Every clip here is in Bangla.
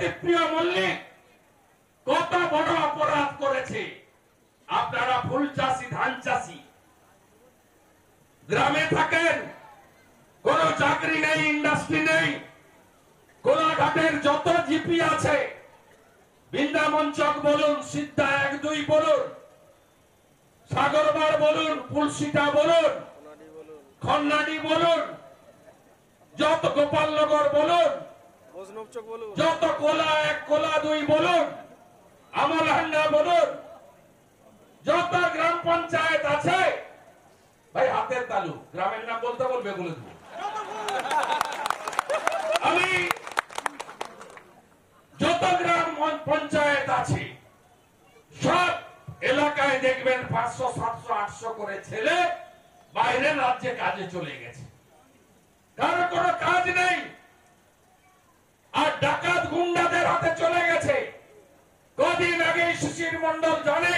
জ্যোতিপ্রিয় মল্লিক কত বড় অপরাধ করেছে। আপনারা ফুল চাষি, ধান চাষি, গ্রামে থাকেন, কোন চাকরি নেই, ইন্ডাস্ট্রি নেই। কোলাঘাটের যত জিপি আছে, বৃন্দাবন চক বলুন, সিদ্ধা 1-2 বলুন, সাগরবার বলুন, ফুলসিটা বলুন, খন্নাডি বলুন, যত গোপালনগর বলুন, যত কোলা 1, কোলা 2 বলুন, আমলহান্ডা বলুন, যত গ্রাম পঞ্চায়েত আছে, ভাই হাতের তালু, গ্রামের নাম বলতে বলবে বলে দেবো। আমি যত গ্রাম পঞ্চায়েত আছে সব এলাকায় দেখবেন 500, 700, 800 করে ছেলে বাইরের রাজ্যে কাজে চলে গেছে। কারো কোনো কাজ নেই, আর ডাকাত গুন্ডাদের হাতে চলে গেছে। কদিন আগে শিশির মন্ডল জানে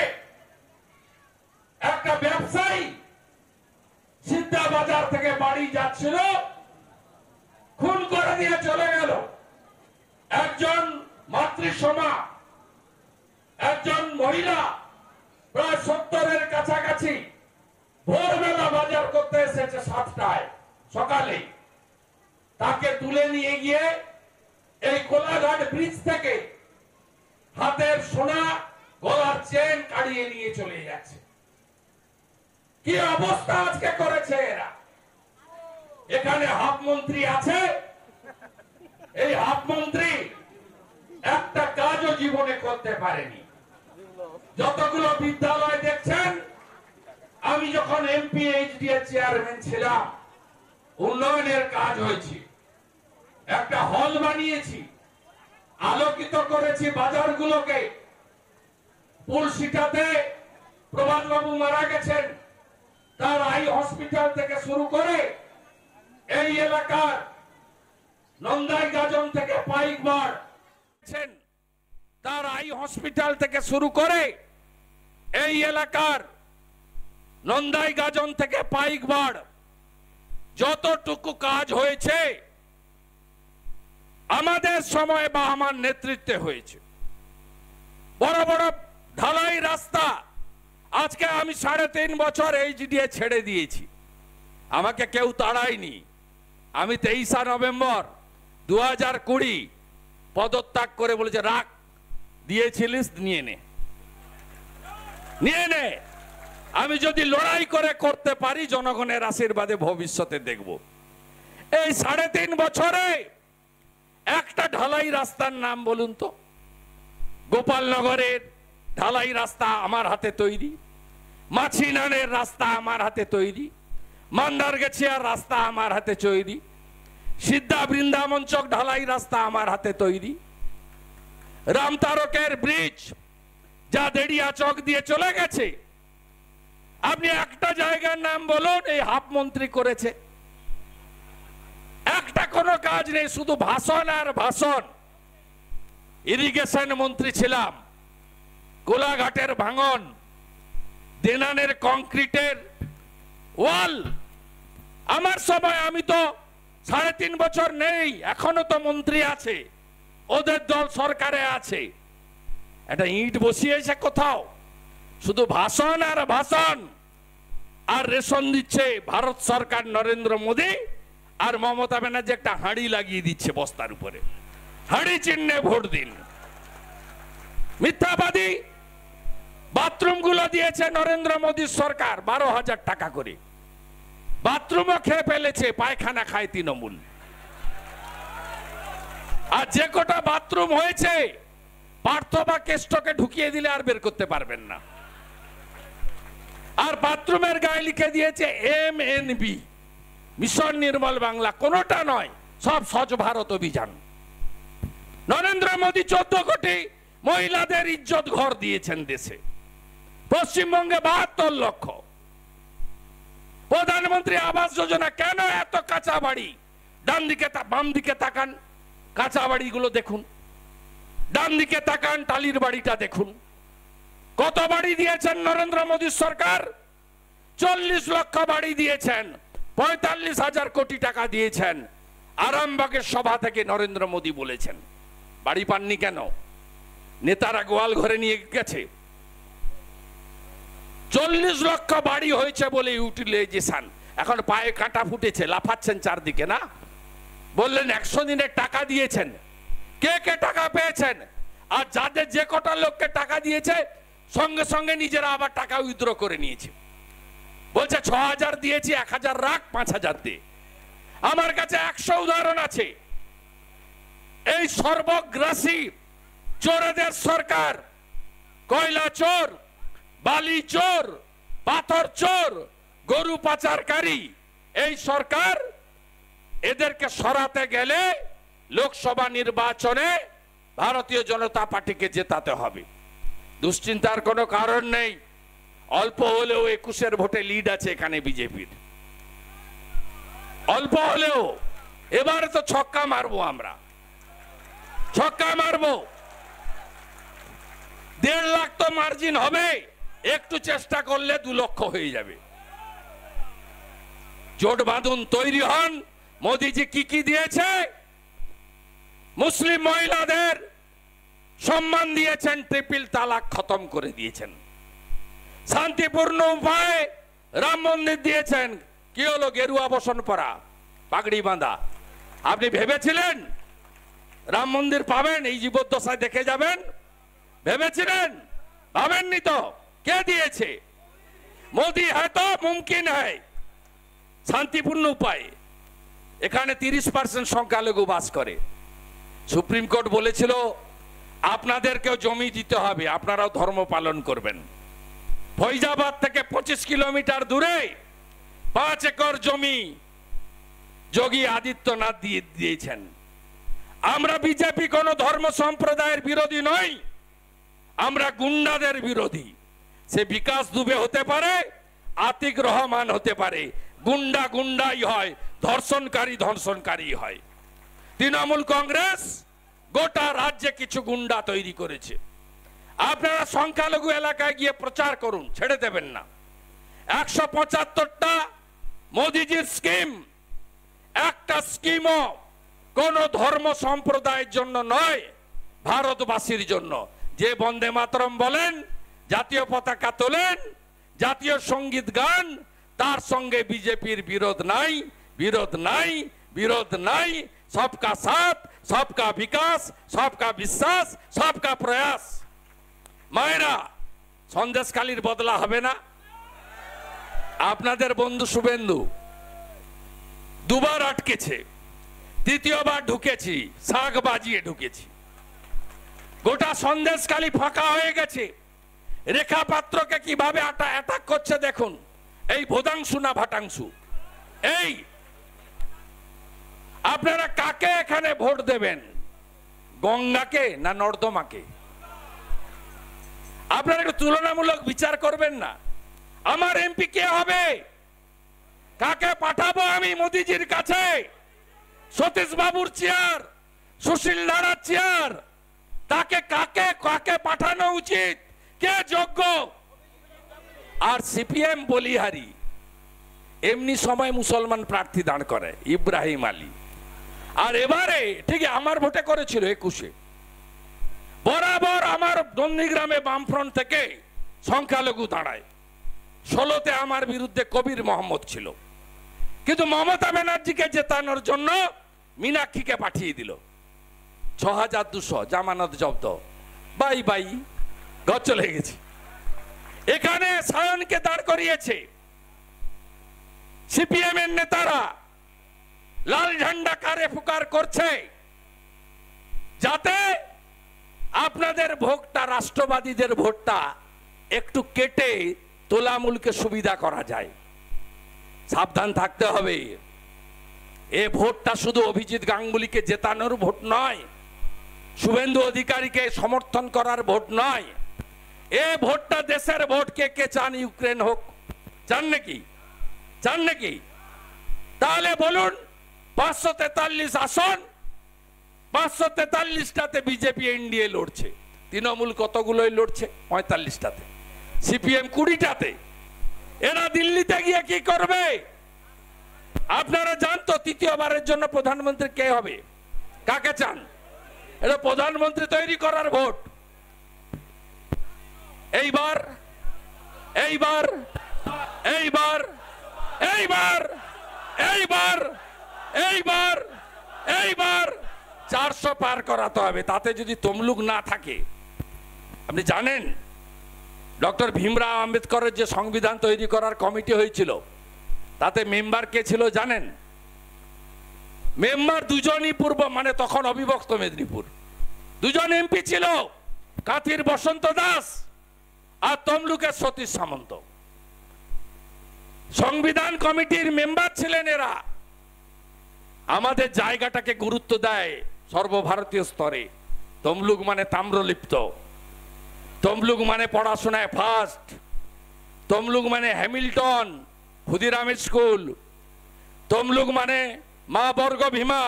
একটা ব্যবসায়ী সিদ্ধা বাজার থেকে বাড়ি যাচ্ছিল, খুন করে দিয়ে চলে গেল। একজন মাতৃসমা, একজন মহিলা প্রায় 70-এর কাছাকাছি ভোরবেলা বাজার করতে এসেছে 7টায় সকালে, তাকে তুলে নিয়ে গিয়ে এই কোলাঘাট ব্রিজ থেকে হাতের সোনা, গলার চেন কাড়িয়ে নিয়ে চলে যাচ্ছে। কি অবস্থা আজকে করেছে এরা। এখানে হাফ মন্ত্রী আছে, এই হাফ মন্ত্রী একটা কাজও জীবনে করতে পারেনি। যতগুলো বিদ্যালয় দেখছেন, আমি যখন এমপি এইচডিএ চেয়ারম্যান ছিলাম, উন্নয়নের কাজ হয়েছে। একটা হল বানিয়েছি, আলোকিত করেছি বাজারগুলোকে। পুলসিটাতে প্রভাত বাবু মারা গেছেন, তার আই হসপিটাল থেকে শুরু করে এই এলাকার নন্দাই গাজন থেকে পাইকবাড়, তার আই হসপিটাল থেকে শুরু করে এই এলাকার নন্দাই গাজন থেকে পাইকবাড় যতটুকু কাজ হয়েছে আমাদের সময় বা আমার নেতৃত্বে হয়েছে। বড় বড় ঢালাই রাস্তা আজকে আমি 3.5 বছর এইচডিএ ছেড়ে দিয়েছি, আমাকে কেউ তাড়ায়নি। আমি 23 নভেম্বর 2020 পদত্যাগ করে বলেছে, রাখ, দিয়েছিলিস নিয়ে নে, নিয়ে নে। আমি যদি লড়াই করে করতে পারি, জনগণের আশীর্বাদে ভবিষ্যতে দেখব। এই 3.5 বছরে একটা ঢালাই রাস্তার নাম বলুন তো। গোপালনগরের ঢালাই রাস্তা আমার হাতে তৈরি, মাছিনানের রাস্তা আমার হাতে তৈরি, মান্দারগেছিয়ার রাস্তা আমার হাতে তৈরি, সিদ্ধা বৃন্দাবন চক ঢালাই রাস্তা আমার হাতে তৈরি, রামতারকের ব্রিজ যা দেড়িয়া চক দিয়ে চলে গেছে। আপনি একটা জায়গার নাম বলুন এই হাফ মন্ত্রী করেছে। একটা কোনো কাজ নেই, শুধু ভাষণ আর ভাষণ। ইরিগেশন মন্ত্রী ছিলাম, কোলাঘাটের ভাঙন, দেনানের কংক্রিটের ওয়াল আমার সময়। আমি তো 3.5 বছর নেই, এখনো তো মন্ত্রী আছে, ওদের দল সরকারে আছে। একটা ইট বসিয়েছে কোথাও, শুধু ভাষণ আর ভাষণ। আর রেশন দিচ্ছে ভারত সরকার, নরেন্দ্র মোদী আর মমতা ব্যানার্জি একটা হাঁড়ি লাগিয়ে দিচ্ছে বস্তার উপরে, হাঁড়ি চিহ্নে ভোট দিন। মিথ্যাবাদী। বাথরুম গুলো দিয়েছে নরেন্দ্র মোদীর সরকার 12,000 টাকা করে, বাথরুমও খেয়ে ফেলেছে, পায়খানা খায় তৃণমূল। আর যে কটা বাথরুম হয়েছে, পার্থ বা কেষ্টকে ঢুকিয়ে দিলে আর বের করতে পারবেন না। আর বাথরুমের গায়ে লিখে দিয়েছে MNB, মিশন নির্মল বাংলা। কোনোটা নয়, সব স্বচ্ছ ভারত অভিযান। নরেন্দ্র মোদী 14 কোটি মহিলাদের ইজ্জত ঘর দিয়েছেন দেশে। পশ্চিমবঙ্গে 72 লক্ষ। প্রধানমন্ত্রী আবাস যোজনা, কেন এত কাঁচা বাড়ি? ডান দিকে বাম দিকে তাকান, কাঁচা বাড়িগুলো দেখুন। ডান দিকে তাকান, টালির বাড়িটা দেখুন। কত বাড়ি দিয়েছেন নরেন্দ্র মোদী সরকার? 40 লক্ষ বাড়ি দিয়েছেন, 45,000 কোটি টাকা দিয়েছেন। আরামবাগের সভা থেকে নরেন্দ্র মোদী বলেছেন বাড়ি পাননি কেন? নেতারা গোয়াল ঘরে নিয়ে গেছে। 40 লক্ষ বাড়ি হয়েছে বলে ইউটিলাইজেশন, এখন পায়ে কাঁটা ফুটেছে, লাফাচ্ছেন চারদিকে না? বললেন 100 দিনের টাকা দিয়েছেন, কে কে টাকা পেয়েছেন? আর যাদের যে কটা লোককে টাকা দিয়েছে সঙ্গে সঙ্গে নিজেরা আবার টাকা উইথড্র করে নিয়েছে। বলছে 6000 দিয়েছি, 1000 রাখ, 5000 দে। আমার কাছে 100 উদাহরণ আছে। এই সর্বগ্রাসী চোরেদের সরকার, কয়লা চোর, বালি চোর, পাথর চোর, গরু পাচারকারী এই সরকার, এদেরকে সরাতে গেলে লোকসভা নির্বাচনে ভারতীয় জনতা পার্টিকে জেতাতে হবে। দুশ্চিন্তার কোনো কারণ নেই। অল্প হলেও 21-এর ভোটে লিড আছে এখানে বিজেপির, অল্প হলেও। এবারে তো ছক্কা মারবো, আমরা ছক্কা মারবো। 1.5 লাখ তো মার্জিন হবে, একটু চেষ্টা করলে 2 লক্ষ হয়ে যাবে। জোট বাঁধুন, তৈরি হন। মোদিজি কি কি দিয়েছে? মুসলিম মহিলাদের সম্মান দিয়েছেন, ট্রিপল তালাক খতম করে দিয়েছেন, শান্তিপূর্ণ উপায়ে রাম মন্দির দিয়েছেন। কি হলো? গেরুয়া বসন পরা, পাগড়ি বাঁধা। আপনি ভেবেছিলেন রাম মন্দির পাবেন, এই জীবদ্দশায় দেখে যাবেন? ভেবেছিলেন? ভাবেননি তো। কে দিয়েছে? মোদি হ্যাঁ তো মুমকিন হ্যায়, শান্তিপূর্ণ উপায়ে। এখানে 30% সংখ্যালঘু বাস করে। সুপ্রিম কোর্ট বলেছিল আপনাদেরকেও জমি দিতে হবে, আপনারাও ধর্ম পালন করবেন। ফৈজাবাদ থেকে 25 কিলোমিটার দূরে 5 একর জমি যোগী আদিত্যনাথ দিয়েছেন। আমরা বিজেপি কোন ধর্ম সম্প্রদায়ের বিরোধী নই, আমরা গুন্ডাদের বিরোধী। সে বিকাশ দুবে হতে পারে, আতিক রহমান হতে পারে, গুন্ডা গুন্ডাই হয়, ধর্ষণকারী ধর্ষণকারী হয়। তৃণমূল কংগ্রেস গোটা রাজ্যে কিছু গুন্ডা তৈরি করেছে। আপনারা সংখ্যালঘু এলাকায় গিয়ে প্রচার করুন, ছেড়ে দেবেন না। 175টা মোদিজির স্কিম, একটা স্কিমও কোন ধর্ম সম্প্রদায়ের জন্য নয়, ভারতবাসীর জন্য। যে বন্দে মাতরম বলেন, জাতীয় পতাকা তোলেন, জাতীয় সঙ্গীত গান, তার সঙ্গে বিজেপির বিরোধ নাই, বিরোধ নাই, বিরোধ নাই। সবকা সাথ, সবকা বিকাশ, সবকা বিশ্বাস, সবকা প্রয়াস। মায়েরা, সন্দেশখালীর বদলা হবে না। আপনাদের বন্ধু শুভেন্দু 2বার আটকেছে, 3য়বার ঢুকেছি, শাক বাজিয়ে ঢুকেছি। গোটা সন্দেশখালী ফাঁকা হয়ে গেছে। রেখা পাত্রকে কিভাবে অ্যাটাক করছে দেখুন। এই ভোদাংশু না ভাটাংশু, এই আপনারা কাকে এখানে ভোট দেবেন? গঙ্গাকে না নর্দমাকে? আপনারা একটু তুলনামূলক বিচার করবেন না? আমার এমপি কে হবে? কাকে পাঠাবো আমি মোদিজির কাছে? সতীশ বাবুর চেয়ার, সুশীল নারার চেয়ার, তাকে কাকে কাকে পাঠানো উচিত? কে যোগ্য? আর সিপিএম বলিহারি এমনি সময় মুসলমান প্রার্থী দাঁড় করে, ইব্রাহিম আলী। আর এবারে ঠিক আমার ভোটে করেছিল 21-এ। বরাবর আমার নন্দীগ্রামে বামফ্রন্ট থেকে সংখ্যালঘু দাঁড়ায়। 16তে আমার বিরুদ্ধে কবির মোহাম্মদ ছিল, কিন্তু মমতা ব্যানার্জিকে জেতানোর জন্য মীনাক্ষীকে পাঠিয়ে দিল। 6200 জামানত জব্দ, বাই বাই, ঘর চলে গেছে। এখানে সায়নকে দাঁড় করিয়েছে সিপিএম এর নেতারা, লাল ঝান্ডা কারে ফুকার করছে, যাতে আপনাদের ভোটটা, রাষ্ট্রবাদীদের ভোটটা একটু কেটে তোলামূলকে সুবিধা করা যায়। সাবধান থাকতে হবে। এ ভোটটা শুধু অভিজিৎ গাঙ্গুলিকে জেতানোর ভোট নয়, শুভেন্দু অধিকারীকে সমর্থন করার ভোট নয়। এ ভোটটা দেশের ভোট। কে কে চান ইউক্রেন হোক? চান নাকি? চান নাকি? তাহলে বলুন, 543 আসন, 543টাতে বিজেপি এনডিএ লড়ছে। তৃণমূল কতগুলোই লড়ছে? 45টাতে। সিপিএম 20টাতে। এরা দিল্লিতে গিয়ে কি করবে? আপনারা জান তো তৃতীয়বারের জন্য প্রধানমন্ত্রী কে হবে? কাকে চান? এটা প্রধানমন্ত্রী তৈরি করার ভোট। এইবার এইবার এইবার এইবার এইবার এইবার এইবার 400 পার করাতে হবে। তাতে যদি তমলুক না থাকে, আপনি জানেন ডক্টর ভীমরাও আম্বেদকরের যে সংবিধান তৈরি করার কমিটি হয়েছিল, তাতে মেম্বার কে ছিল জানেন? মেম্বার দুজনই পূর্ব, মানে তখন অবিভক্ত মেদিনীপুর, দুজন এমপি ছিল, কাঁথির বসন্ত দাস আর তমলুকের সতীশ সামন্ত। সংবিধান কমিটির মেম্বার ছিলেন এরা। আমাদের জায়গাটাকে গুরুত্ব দেয় সর্বভারতীয় স্তরে। তমলুক মানে তাম্রলিপ্ত, তমলুক মানে পড়াশোনায় ফার্স্ট, তমলুক মানে হ্যামিল্টন, ক্ষুদিরামের স্কুল, তমলুক মানে মা বর্গ ভীমা,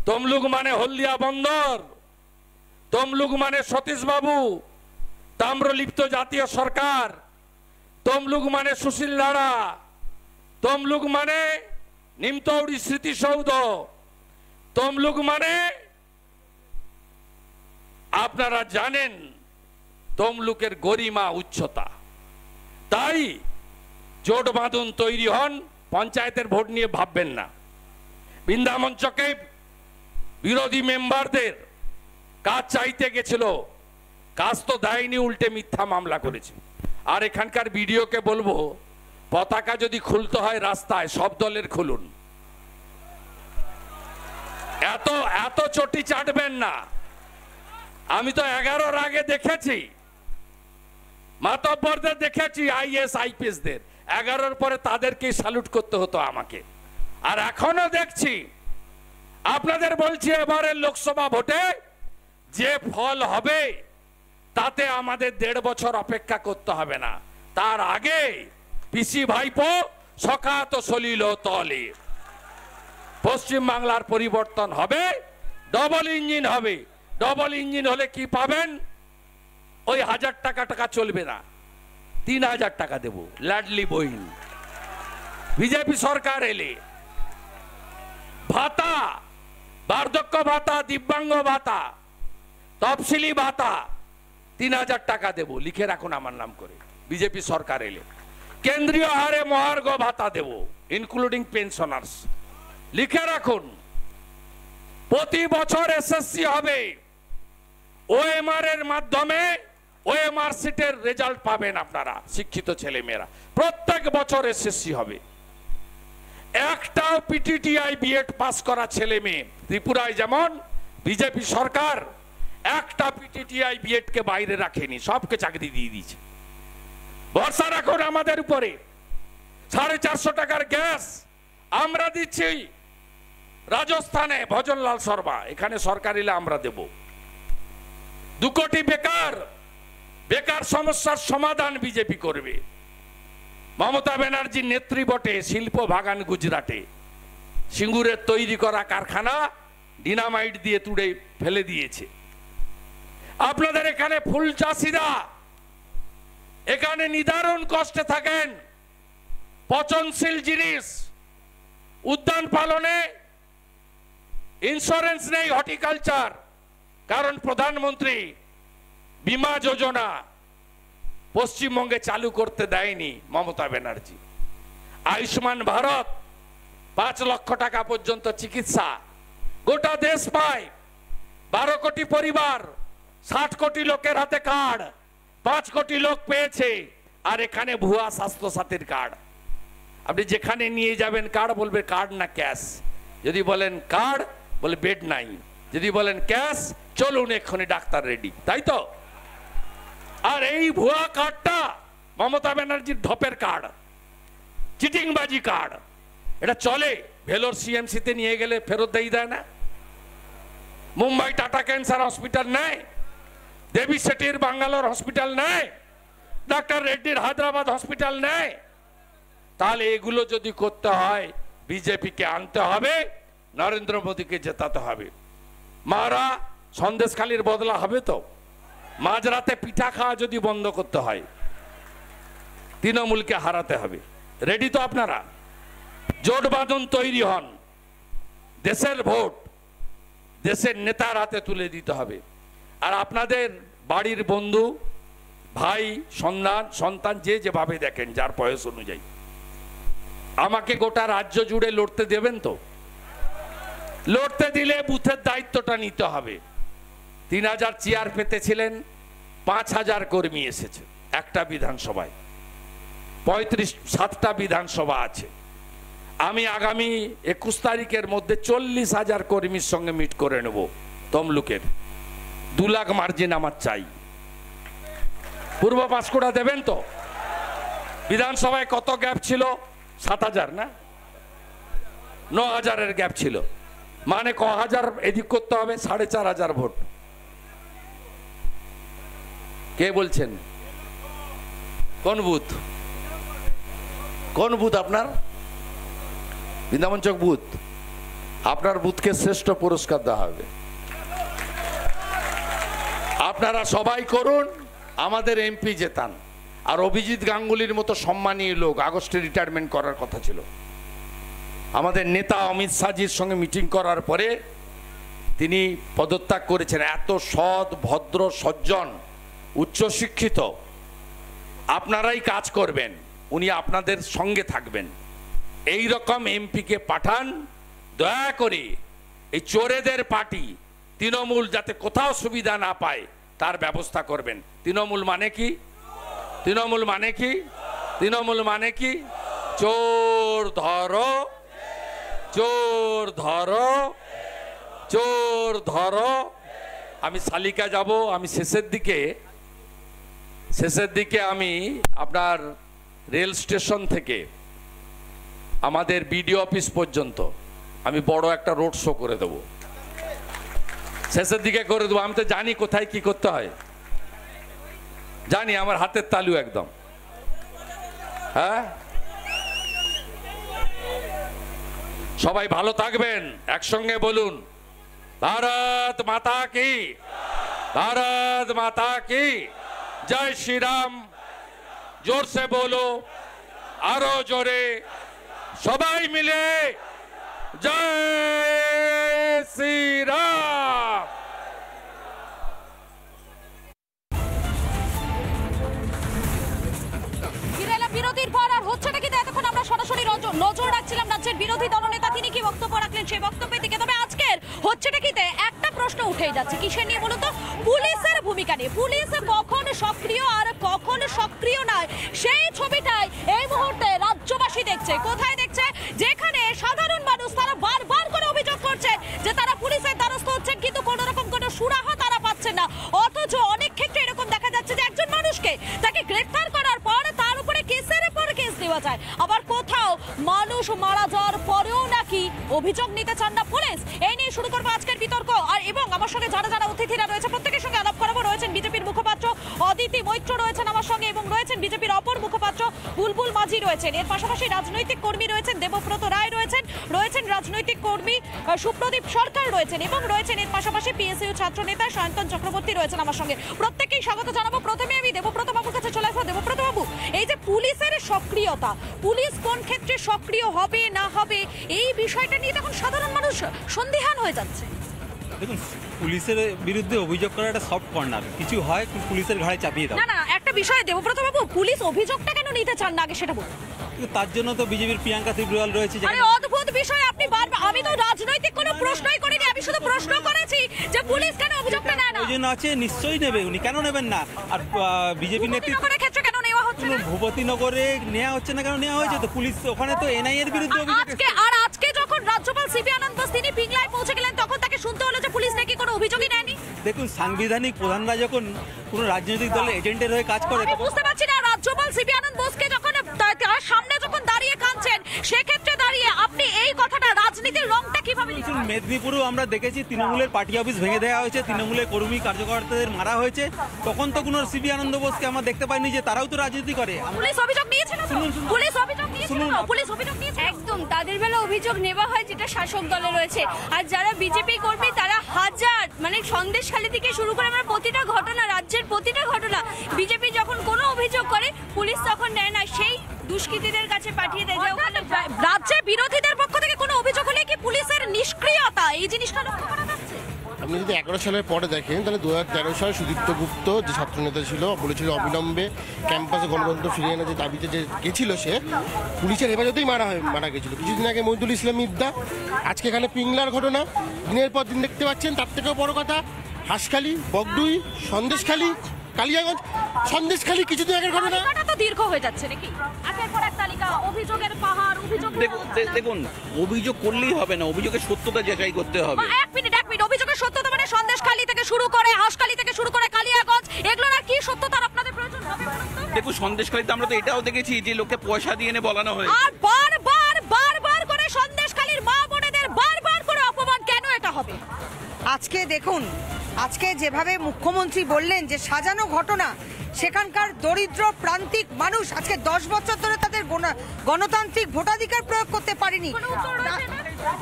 তমলুক মানে হলদিয়া বন্দর, তমলুক মানে সতীশ বাবু, তাম্রলিপ্ত জাতীয় সরকার, তমলুক মানে সুশীল লাড়া, তমলুক মানে নিমতৌড়ি স্মৃতিসৌধ, তমলুক মানে আপনারা জানেন তমলুকের গরিমা উচ্চতা। তাই জোট বাঁধন তৈরি হন, পঞ্চায়েতের ভোট নিয়ে ভাববেন না। বৃন্দামঞ্চকে বিরোধী মেম্বারদের কাজ চাইতে গেছিল, কাজ তো দেয়নি, উল্টে মিথ্যা মামলা করেছে। আর এখানকার বিডিওকে বলবো, পতাকা যদি খুলতে হয় রাস্তায় সব দলের খুলুন, এত এত চটি চাটবেন না। আমি তো 11-র আগে দেখেছি, মাতব্বরদের দেখেছি, আইএস আইপিএসদের, 11-র পরে তাদেরকে স্যালুট করতে হতো আমাকে। আর এখনো দেখছি। আপনাদের বলছি, এবারের লোকসভা ভোটে যে ফল হবে তাতে আমাদের 1.5 বছর অপেক্ষা করতে হবে না। তার আগে পিসি ভাইপো সখাত সলিল তলে, পশ্চিম বাংলার পরিবর্তন হবে, ডবল ইঞ্জিন হবে। ডবল ইঞ্জিন হলে কি পাবেন? ওই 1000 টাকা চলবে না, 3000 টাকা দেব, লাডলি বইন। বিজেপি সরকার এলে ভাতা, বার্ধক্য ভাতা, দিব্যাঙ্গ ভাতা, তফসিলি ভাতা 3000 টাকা দেব, লিখে রাখুন আমার নাম করে। বিজেপি সরকার এলে কেন্দ্রীয় হারে মহার্ঘ ভাতা দেব, ইনক্লুডিং পেনশনার্স, লিখে রাখুন। প্রতি বছর এসএসসি হবে, ওএমআর এর মাধ্যমে ওএমআর সিটের রেজাল্ট পাবেন আপনারা, শিক্ষিত ছেলে মেয়েরা। প্রত্যেক বছর এসএসসি হবে। একটাও পিটিটিআই বিএড পাস করা ছেলে মেয়ে, ত্রিপুরায় যেমন বিজেপি সরকার একটা পিটিটিআই বিএড কে বাইরে রাখেনি, সবকে চাকরি দিয়ে দিয়েছে। ভরসা রাখুন আমাদের উপরে। 450 টাকার গ্যাস আমরা দিচ্ছি রাজস্থানে, ভজনলাল শর্মা, এখানে সরকার এলে আমরা দেব। 2 কোটি বেকার, বেকার সমস্যার সমাধান বিজেপি করবে। মমতা ব্যানার্জির নেতৃবটে শিল্প বাগান গুজরাটে, সিঙ্গুরের তৈরি করা কারখানা ডিনামাইট দিয়ে তুড়ে ফেলে দিয়েছে। আপনাদের এখানে ফুল চাষিরা এখানে নিদারুণ কষ্টে থাকেন। পচনশীল জিনিস, উদ্যান পালনে ইন্স্যুরেন্স নেই, হর্টিকালচার, কারণ প্রধানমন্ত্রী বীমা যোজনা পশ্চিমবঙ্গে চালু করতে দেয়নি মমতা ব্যানার্জি। আয়ুষ্মান ভারত 5 লক্ষ টাকা পর্যন্ত চিকিৎসা গোটা দেশ পায়। 12 কোটি পরিবার, 60 কোটি লোকের হাতে কার্ড, 5 কোটি লোক পেয়েছে। আর এখানে ভুয়া স্বাস্থ্য সাথীর কার্ড। আপনি যেখানে নিয়ে যাবেন কার্ড বলবে কার্ড না ক্যাশ, যদি বলেন কার্ড বলে বেড নাই, যদি বলেন ক্যাশ চলুন এক্ষুনি ডাক্তার রেডি, তাই তো? আর এই ভুয়া কার্ডটা মমতা ব্যানার্জির ঢপের কার্ড, চিটিংবাজি কার্ড। এটা চলে। ভেলোর সিএমসিতে নিয়ে গেলে ফেরত দেয় না। মুম্বাই টাটা ক্যান্সার হসপিটাল নেয়, দেবী শেঠির বাঙ্গালোর হসপিটাল নেয়, ডাক্তার রেড্ডির হায়দ্রাবাদ হসপিটাল নেয়। তাহলে এগুলো যদি করতে হয় বিজেপিকে আনতে হবে, নরেন্দ্র মোদীকে জেতাতে হবে। মারা সন্দেশখালির বদলা হবে তো? মাঝরাতে পিঠা খাওয়া যদি বন্ধ করতে হয়, তৃণমূলকে হারাতে হবে। রেডি তো আপনারা? জোট বাঁধন তৈরি হন। দেশের ভোট, দেশের নেতার হাতে তুলে দিতে হবে। আর আপনাদের বাড়ির বন্ধু, ভাই, সন্তান যে যেভাবে দেখেন, যার বয়স অনুযায়ী, আমাকে গোটা রাজ্য জুড়ে লড়তে দেবেন তো? লড়তে দিলে বুথের দায়িত্বটা নিতে হবে। 3000 চেয়ার পেতেছিলেন, 5000 কর্মী এসেছে একটা বিধানসভায়, 7টা বিধানসভা আছে। আমি আগামী 21 তারিখের মধ্যে 40,000 কর্মীর সঙ্গে মিট করে নেব তমলুকের। 2 লাখ মার্জিন আমার চাই। পূর্ব পাঁশকুড়া দেবেন তো? বিধানসভায় কত গ্যাপ ছিল? 7,000 না, 9,000-এর গ্যাপ ছিল, মানে ক হাজার এদিক করতে হবে? 4,500 ভোট। কে বলছেন? কোন বুথ? কোন বুথ আপনার? বৃন্দাবন চক বুথ। আপনার বুথকে শ্রেষ্ঠ পুরস্কার দেওয়া হবে। আপনারা সবাই করুন, আমাদের এমপি জেতান। আর অভিজিৎ গাঙ্গুলির মতো সম্মানীয় লোক, আগস্টে রিটায়ারমেন্ট করার কথা ছিল, আমাদের নেতা অমিত শাহজির সঙ্গে মিটিং করার পরে তিনি পদত্যাগ করেছেন। এত সৎ, ভদ্র, সজ্জন, উচ্চশিক্ষিত, আপনারাই কাজ করবেন, উনি আপনাদের সঙ্গে থাকবেন। এই রকম এমপিকে পাঠান। দয়া করে এই চোরেদের পার্টি তৃণমূল যাতে কোথাও সুবিধা না পায় তার ব্যবস্থা করবেন। তৃণমূল মানে কি? তৃণমূল মানে কি? তৃণমূল মানে কি? চোর ধরো, চোর ধরো, চোর ধরো। আমি শালিকা যাব, আমি শেষের দিকে আমি আপনার রেল স্টেশন থেকে আমাদের বিডিও অফিস পর্যন্ত আমি বড় একটা রোড শো করে দেব, শেষের দিকে করে দেবো। আমি তো জানি কোথায় কি করতে হয়, জানি, আমার হাতের তালু একদম। হ্যাঁ, সবাই ভালো থাকবেন, একসঙ্গে বলুন ভারত মাতা কি, ভারত মাতা কি জয় শ্রীরাম। জোর সে বলো, আরো জোরে, সবাই মিলে জয় শ্রীরাম। বিরতির পর আর হচ্ছে নাকি এতক্ষণ আমরা সরাসরি নজর রাখছিলাম রাজ্যের বিরোধী দলনেতা তিনি কি বক্তব্য রাখলেন সেই বক্তব্যের দিকে। তবে আজকের হচ্ছে নাকিতে একটা প্রশ্ন উঠেই যাচ্ছে, কিসের নিয়ে বলতো? পুলিশের ভূমিকা নিয়ে। পুলিশ কখন সক্রিয় আর কখন সক্রিয় নয়, সেই ছবিটাই এই মুহূর্তে রাজ্যবাসী দেখছে। কোথায় দেখছে? যেখানে সাধারণ মানুষ তারা বারবার করে অভিযোগ করছেন যে তারা পুলিশের দ্বারস্থ হচ্ছেন, কিন্তু কোনো রকম কোনো সুরাহা তারা পাচ্ছেন না। অথচ অনেক ক্ষেত্রে এরকম দেখা যাচ্ছে যে একজন মানুষকে তাকে গ্রেফতার করার পর তার উপরে কেসের পর কেস দেওয়া যায়, আবার কোথাও মানুষ মারা যাওয়ার পরেও নাকি অভিযোগ নিতে চান না পুলিশ। এই নিয়ে শুরু করবো আজকের বিতর্ক। আর এবং আমার সঙ্গে যারা যারা অতিথিরা রয়েছে প্রত্যেকের সঙ্গে আলাপ করাবো। রয়েছেন বিজেপির মুখপাত্র অদিতি মৈত্র রয়েছেন আমার সঙ্গে, এবং রয়েছেন বিজেপির অপর মুখপাত্র বুলবুল মাঝি রয়েছেন। এর পাশাপাশি রাজনৈতিক কর্মী রয়েছেন দেবব্রত রায় রয়েছেন, রয়েছেন রাজনৈতিক কর্মী সুপ্রদীপ সরকার রয়েছেন, এবং রয়েছেন এর পাশাপাশি পিএসইউ ছাত্র নেতা সায়ন্তন চক্রবর্তী রয়েছেন আমার সঙ্গে। প্রত্যেককেই স্বাগত জানাবো। প্রথমে আমি দেবব্রত বাবুর কাছে চলে আসবো। দেবব্রত বাবু, এই যে পুলিশের সক্রিয়তা, পুলিশ কোন ক্ষেত্রে সক্রিয় হবে না হবে, এই বিষয়টা নিয়ে তখন সাধারণ মানুষ সন্দিহান হয়ে যাচ্ছে। দেখুন, পুলিশের বিরুদ্ধে অভিযোগ করা একটা সফট কর্নার, কিছু হয় পুলিশের ঘাড়ে চাপিয়ে দাও। না না, একটা বিষয় দেবব্রত বাবু, পুলিশ অভিযোগটা কেন নিতে চান না আগে সেটা বলুন। তার জন্য তো বিজেপির প্রিয়াঙ্কা ত্রিপুরাল রয়েছে। আরে অদ্ভুত বিষয়, আপনি বারবার, আমি তো রাজনৈতিক কোনো প্রশ্নই করিনি, আমি শুধু প্রশ্ন করেছি যে পুলিশ কেন অভিযোগটা নেয় না। ওই জন্য আছে, নিশ্চয়ই নেবে, উনি কেন নেবেন না? আর বিজেপি নেতৃত্বের ক্ষেত্রে কেন নেওয়া হচ্ছে না? ভূপতিনগরে নেওয়া হচ্ছে না কেন? নেওয়া হয়েছে তো, পুলিশ ওখানে তো এনআই এর বিরুদ্ধে অভিযোগ। আজকে যখন রাজ্যপাল সিপি আনন্দ বোস তিনি পিংলায় পৌঁছে গেলেন তখন তাকে শুনতে হলো যে পুলিশ নাকি কোনো অভিযোগই নেয়নি। দেখুন, সাংবিধানিক প্রধানরা যখন কোনো রাজনৈতিক দলের এজেন্টের হয়ে কাজ করে, বুঝতে পারছি না রাজ্যপাল সিপি আনন্দ বোসকে যখন তার সামনে যখন দাঁড়িয়ে কাঁদছেন, সেক্ষেত্রে দাঁড়িয়ে আপনি এই কথাটা, রাজনীতির রংটা কিভাবে দেখছেন? মেদিনীপুরেও আমরা দেখেছি তৃণমূলের পার্টি অফিস ভেঙে দেওয়া হয়েছে, তৃণমূলের কর্মী কার্যকর্তাদের মারা হয়েছে। তখন তো কোনো সিপি আনন্দ বোসকে আমরা দেখতে পাইনি যে তারাও তো রাজনীতি করে। পুলিশ অভিযোগ নিয়েছিল, পুলিশ অভিযোগ নিয়েছিল, পুলিশ অভিযোগ নিয়েছিল। একদম তাদের বেলা অভিযোগ নেওয়া হয় যেটা শাসক দলে রয়েছে। আর যারা বিজেপি কর্মী তারা হাজার, মানে সন্দেশখালী থেকে শুরু করে আমরা প্রতিটা ঘটনা, রাজ্যের প্রতিটা ঘটনা, বিজেপি যখন কোনো অভিযোগ করে পুলিশ তখন নেয় না, সেই দুষ্কৃতীদের কাছে পাঠিয়ে দেয়। রাজ্যে বিরোধীদের পক্ষ থেকে কোনো অভিযোগ হলে কি পুলিশের নিষ্ক্রিয়তা, এই জিনিসটা লক্ষ্য করা যাচ্ছে? আপনি যদি 11 সালের পরে দেখেন তাহলে 2013 সালে সুদীপ্ত গুপ্ত যে ছাত্রনেতা ছিল বলেছিল অবিলম্বে ক্যাম্পাসে গণতন্ত্র ফিরিয়ে আনার যে দাবিতে যে গেছিল সে পুলিশের হেফাজতেই মারা গেছিল। কিছুদিন আগে মহিদুল ইসলাম মিদ্দা, আজকে এখানে পিংলার ঘটনা, দিনের পর দিন দেখতে পাচ্ছেন। তার থেকেও বড় কথা হাঁসখালি, বগডুই, সন্দেশখালি, কালিয়াগঞ্জ, সন্দেশখালি কিছুদিন আগের ঘটনা। তালিকাটা তো দীর্ঘ হয়ে যাচ্ছে নাকি? একের পর এক তালিকা, অভিযোগের পাহাড়, অভিযোগ। দেখুন, অভিযোগ করলেই হবে না, অভিযোগের সত্যতা যাচাই করতে হবে। এক মিনিট, অভিযোগের সত্যতা মানে সন্দেশখালি থেকে শুরু করে হাঁসখালি থেকে শুরু করে কালিয়াগঞ্জ, এগুলোর আর কি সত্যতার আপনাদের প্রয়োজন হবে বলুন তো? দেখুন, সন্দেশখালিতে আমরা তো এটাও দেখেছি যে লোককে পয়সা দিয়ে এনে বলানো হয়। আর বারবার করে সন্দেশখালির মা বোনেদের বারবার করে অপমান কেন এটা হবে? আজকে দেখুন, আজকে যেভাবে মুখ্যমন্ত্রী বললেন যে সাজানো ঘটনা, সেখানকার দরিদ্র প্রান্তিক মানুষ আজকে 10 বছর ধরে তাদের গণতান্ত্রিক ভোটাধিকার প্রয়োগ করতে পারেনি।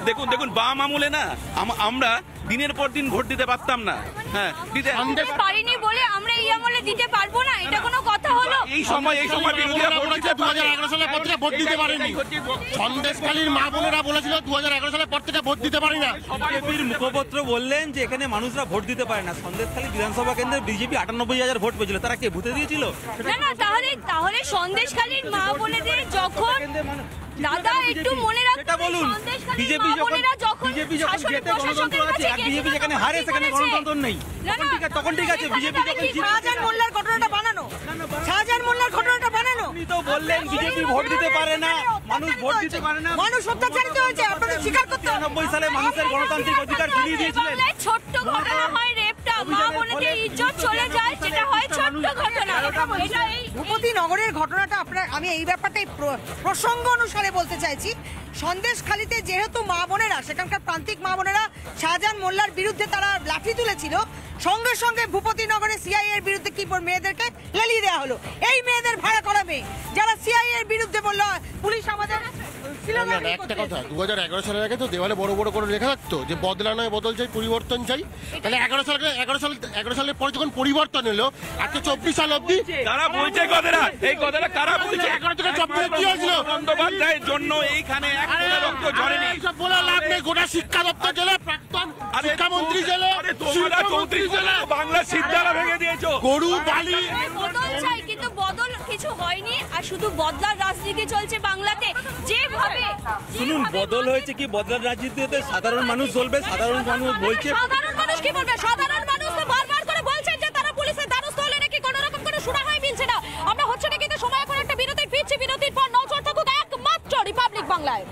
দেখুন বাম আমলে না আমরা দিনের পর দিন ভোট দিতে পারতাম না। হ্যাঁ, দিতে পারিনি বলে আমরা এই আমলে দিতে পারবো না, এটা কোনো কথা হলো? এই সময় বিরোধীরা ভোট দিতে 2011 সালের পর থেকে ভোট দিতে পারেনি। সন্দেশখালীর মা বোনেরা বলেছিল 2011 সালের পর থেকে ভোট দিতে পারি না। বিজেপির মুখপাত্র বললেন যে এখানে মানুষরা ভোট দিতে পারে না। সন্দেশখালী বিধানসভা কেন্দ্রে বিজেপি 98,000 ভোট পেয়েছিল, তারা কে ভূতে দিয়েছিল? না, তাহলে সন্দেশখালীর মা বোনেদের যখন দাদা একটু মনে রাখতে এটা বলুন, বিজেপি যখন জেতে গণতন্ত্র আছে আর বিজেপি যেখানে হারে সেখানে গণতন্ত্র নেই, তখন ঠিক আছে। বিজেপি যখন শাহজাহান মোল্লার ঘটনাটা বানানো, শাহজাহান মোল্লার ঘটনাটা বানানো। আপনি তো বললেন বিজেপি ভোট দিতে পারে না, মানুষ ভোট দিতে পারে না। মানুষ অত্যাচারিত হয়েছে, আপনাদের স্বীকার করতে হবে। 93 সালে মানুষের গণতান্ত্রিক অধিকার ফিরিয়ে দিয়েছিলেন। ছোট্ট ঘটনা হয় রেপটা, মা বোনেদের ইজ্জত চলে যায়, সেটা হয় ছোট্ট ঘটনা। এটা এই ভূপতি নগরের ঘটনাটা আমি এই ব্যাপারটাই প্রসঙ্গ অনুসারে বলতে চাইছি। সন্দেশখালীতে যেহেতু মা বোনেরা, সেখানকার প্রান্তিক মা বোনেরা শাহজাহান মোল্লার বিরুদ্ধে তারা লাঠি তুলেছিল, সঙ্গে সঙ্গে ভূপতি নগরে সিআইএ এর বিরুদ্ধে কি মেয়েদেরকে লেলিয়ে দেওয়া হলো। এই মেয়েদের ভাড়া করা মেয়ে যারা সিআইএ এর বিরুদ্ধে বললো পুলিশ আমাদের একটা কথা, 2011 সালের আগে তো দেওয়ালে বড় বড় করে লেখা থাকতো যে বদলা নয় বদল চাই, পরিবর্তন চাই। তাহলে 11 সালের পরে যখন পরিবর্তন এলো, আজকে 24 সাল অব্দি কারা বলছে কথাটা? এই কথাটা কারা বলছে? 11 থেকে 24 কি হয়েছিল? বন্দ্যোপাধ্যায়ের জন্য এইখানে এক ফোঁটা রক্ত ঝরেনি। সব বলে লাভ নেই। গোটা শিক্ষা দপ্তর জেলে, প্রাক্তন শিক্ষামন্ত্রী জেলে, তোমরা 34 জেলে বাংলা সিদ্ধারা ভেঙে দিয়েছো। গরু বালি বদল চাই, কিন্তু বদল কিছু হয়নি। আর শুধু বদলার রাজনীতি চলছে বাংলাতে। যেভাবে শুনুন, বদল হয়েছে কি বদলার রাজনীতিতে সাধারণ মানুষ চলবে? সাধারণ মানুষ বলছে, সাধারণ মানুষ কি বলবে? সাধারণ মানুষ তো বারবার করে বলছেন যে তারা পুলিশের দ্বারস্থ হলে নাকি কোনো রকম কোনো সুরাহাই মিলছে না। আমরা হচ্ছে নাকি সময় এখন একটা বিরতির ফিরছি, বিরতির পর নজর থাকুক একমাত্র রিপাবলিক বাংলায়।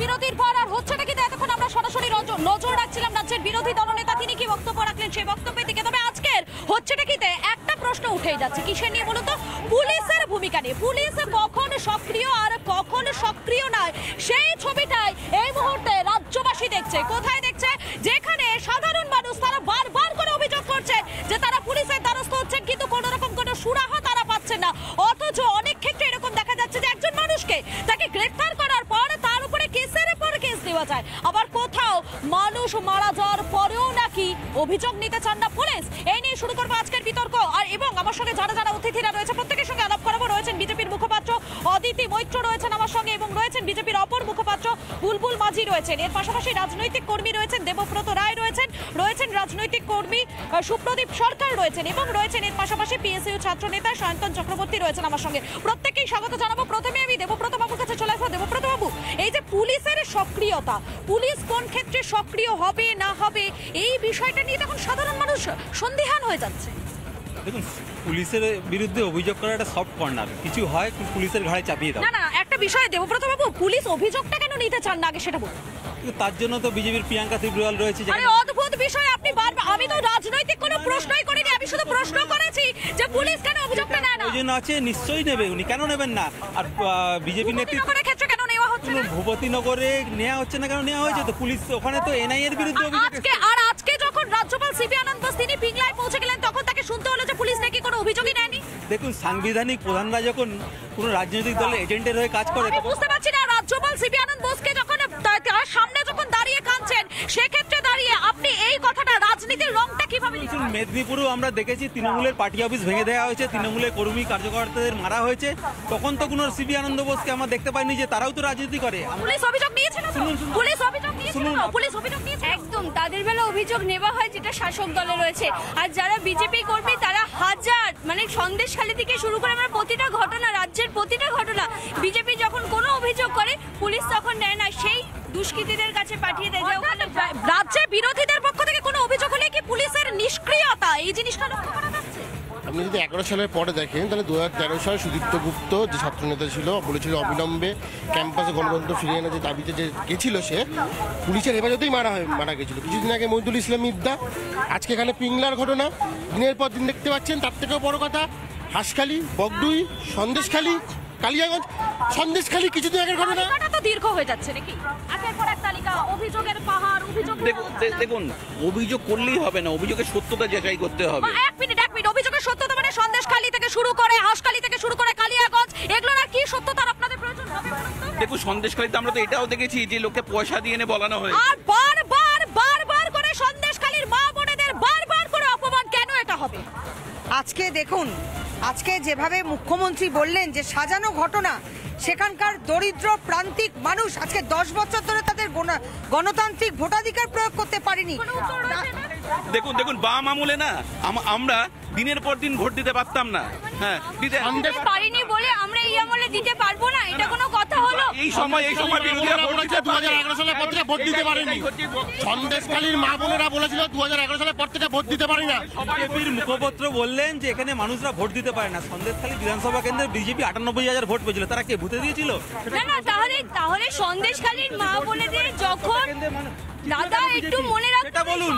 বিরতির পর আর হচ্ছে নাকি এতক্ষণ আমরা সরাসরি নজর রাখছিলাম রাজ্যের বিরোধী দলনেতা তিনি কি বক্তব্য রাখলেন সেই বক্তব্যের দিকে। তবে আজকের হচ্ছে নাকিতে একটা প্রশ্ন উঠেই যাচ্ছে, কিসের নিয়ে বলুন তো? পুলিশের ভূমিকা নিয়ে। পুলিশ কখন সক্রিয় আর কখন সক্রিয় নয়, সেই ছবিটাই এই মুহূর্তে রাজ্যবাসী দেখছে। কোথায় দেখছে? যেখানে সাধারণ মানুষ তারা বারবার করে অভিযোগ করছে যে তারা পুলিশের দ্বারস্থ হচ্ছেন, কিন্তু কোনো রকম কোনো সুরাহা তারা পাচ্ছেন না। অথচ অনেক ক্ষেত্রে এরকম দেখা যাচ্ছে যে একজন মানুষকে তাকে গ্রেফতার করার পর তার উপরে কেসের পর কেস দেওয়া যায়, আবার কোথাও মানুষ মারা যাওয়ার পরেও নাকি অভিযোগ নিতে চান না পুলিশ। এই নিয়ে শুরু করবো আজকের বিতর্ক। আর এবং আমার সঙ্গে যারা অতিথিরা রয়েছে প্রত্যেকের সঙ্গে আলাপ করাবো। রয়েছেন বিজেপির মুখপাত্র অদিতি মৈত্র রয়েছেন আমার সঙ্গে, এবং রয়েছেন বিজেপির অপর মুখপাত্র বুলবুল মাঝি রয়েছেন। এর পাশাপাশি রাজনৈতিক কর্মী রয়েছেন দেবব্রত রায় রয়েছেন রাজনৈতিক কর্মী সুপ্রদীপ সরকার রয়েছেন, এবং রয়েছেন এর পাশাপাশি পিএসইউ ছাত্র নেতা সায়ন্তন চক্রবর্তী রয়েছেন আমার সঙ্গে। প্রত্যেককেই স্বাগত জানাবো। প্রথমে আমি দেবব্রত বাবুর কাছে চলে আসবো। দেবব্রত বাবু, এই যে পুলিশের সক্রিয়তা, পুলিশ কোন ক্ষেত্রে সক্রিয় হবে না হবে, এই বিষয়টা নিয়ে তখন সাধারণ মানুষ সন্দিহান হয়ে যাচ্ছে। দেখুন, পুলিশের বিরুদ্ধে অভিযোগ করা একটা সফট কর্নার, কিছু হয় পুলিশের ঘাড়ে চাপিয়ে দাও। না, একটা বিষয় দেবব্রত বাবু, পুলিশ অভিযোগটা কেন নিতে চান না আগে সেটা বলুন। তার জন্য তো বিজেপির প্রিয়াঙ্কা ত্রিপুরাল রয়েছে। আরে অদ্ভুত বিষয়, আপনি বারবার, আমি তো রাজনৈতিক কোনো প্রশ্নই করিনি, আমি শুধু প্রশ্ন করেছি যে পুলিশ কেন অভিযোগটা নেয় না। প্রয়োজন আছে, নিশ্চয়ই নেবে, উনি কেন নেবেন না? আর বিজেপি নেতৃত্বের ক্ষেত্রে কেন নেওয়া হচ্ছে না? ভূপতিনগরে নেওয়া হচ্ছে না, কেন নেওয়া হয়েছে? তো পুলিশ ওখানে তো এনআই এর বিরুদ্ধে আজকে যখন রাজ্যপাল সিপি আনন্দ বোস তিনি পিংলায় পৌঁছে গেলেন, তখন তাকে শুনতে হলো যে পুলিশ নাকি কোনো অভিযোগই নেয়নি। দেখুন, সাংবিধানিক প্রধানরা যখন কোনো রাজনৈতিক দলের এজেন্টের হয়ে কাজ করে, বুঝতে পারছি না রাজ্যপাল সিপি আনন্দ বোসকে যখন সামনে যখন দাঁড়িয়ে কাঁদছেন, সেক্ষেত্রে দাঁড়িয়ে আপনি এই কথাটা রাজনীতির রংটা কিভাবে দেখুন মেদিনীপুরেও আমরা দেখেছি তৃণমূলের পার্টি অফিস ভেঙে দেওয়া হয়েছে, তৃণমূলের কর্মী কার্যকর্তাদের মারা হয়েছে। তখন তো কোনো সিবি আনন্দ বোসকে আমরা দেখতে পাইনি যে তারাও তো রাজনীতি করে। পুলিশ অভিযোগ নিয়েছিল তো? পুলিশ অভিযোগ নিয়েছিল তো? পুলিশ অভিযোগ নিয়েছিল? একদম তাদের বেলা অভিযোগ নেওয়া হয় যেটা শাসক দলে রয়েছে। আর যারা বিজেপি কর্মী তারা হাজার মানে সন্দেশখালী থেকে শুরু করে আমরা প্রতিটা ঘটনা, রাজ্যের প্রতিটা ঘটনা বিজেপি যখন কোনো অভিযোগ করে পুলিশ তখন নেয় না, সেই দুষ্কৃতীদের কাছে পাঠিয়ে দেয় যে ওখানে রাজ্যে বিরোধীদের পক্ষ থেকে কোনো অভিযোগ হলে কি পুলিশের নিষ্ক্রিয়তা এই জিনিসটা লক্ষ্য করা যাচ্ছে? আপনি যদি 11 সালের পরে দেখেন তাহলে 2013 সালে সুদীপ্ত গুপ্ত যে ছাত্রনেতা ছিল বলেছিল অবিলম্বে ক্যাম্পাসে গণতন্ত্র ফিরিয়ে আনার যে দাবিতে যে গেছিল সে পুলিশের হেফাজতেই মারা গেছিল। কিছুদিন আগে মহিদুল ইসলাম ইদ্দা, আজকে এখানে পিংলার ঘটনা দিনের পর দিন দেখতে পাচ্ছেন। তার থেকেও বড় কথা হাঁসখালি, বগডুই, সন্দেশখালী, কালিয়াগঞ্জ, সন্দেশখালী কিছুদিন আগের ঘটনা। তালিকাটা তো দীর্ঘ হয়ে যাচ্ছে নাকি? একের পর এক তালিকা, অভিযোগের পাহাড়, অভিযোগ। দেখুন অভিযোগ করলেই হবে না, অভিযোগের সত্যতা যাচাই করতে হবে। এক মিনিট অভিযোগের সত্যতা মানে সন্দেশখালী থেকে শুরু করে হাঁসখালী থেকে শুরু করে কালিয়াগঞ্জ, এগুলোর আর কি সত্যতার আপনাদের প্রয়োজন হবে বলুন তো? দেখুন সন্দেশখালীতে আমরা তো এটাও দেখেছি যে লোককে পয়সা দিয়ে এনে বলানো হয়। আর বারবার করে সন্দেশখালীর মা বোনেদের বারবার করে অপমান কেন এটা হবে? আজকে দেখুন, আজকে যেভাবে মুখ্যমন্ত্রী বললেন যে সাজানো ঘটনা, সেখানকার দরিদ্র প্রান্তিক মানুষ আজকে 10 বছর ধরে তাদের গণতান্ত্রিক ভোটাধিকার প্রয়োগ করতে পারেনি। দেখুন বাম আমলে না আমরা দিনের পর দিন ভোট দিতে পারতাম না। হ্যাঁ, দিতে পারিনি বলে আমরা এই আমলে দিতে পারবো না, এটা কোনো কথা হলো? এই সময় বিরোধীরা বলেছে 2011 সালের পর থেকে ভোট দিতে পারেনি। সন্দেশখালীর মা বোনেরা বলেছিল 2011 সালের পর থেকে ভোট দিতে পারি না। বিজেপির মুখপাত্র বললেন যে এখানে মানুষরা ভোট দিতে পারে না। সন্দেশখালী বিধানসভা কেন্দ্রে বিজেপি 98,000 ভোট পেয়েছিল, তারা কে ভূতে দিয়েছিল? না তাহলে সন্দেশখালীর মা বোনেদের যখন দাদা একটু মনে রাখতে বলুন,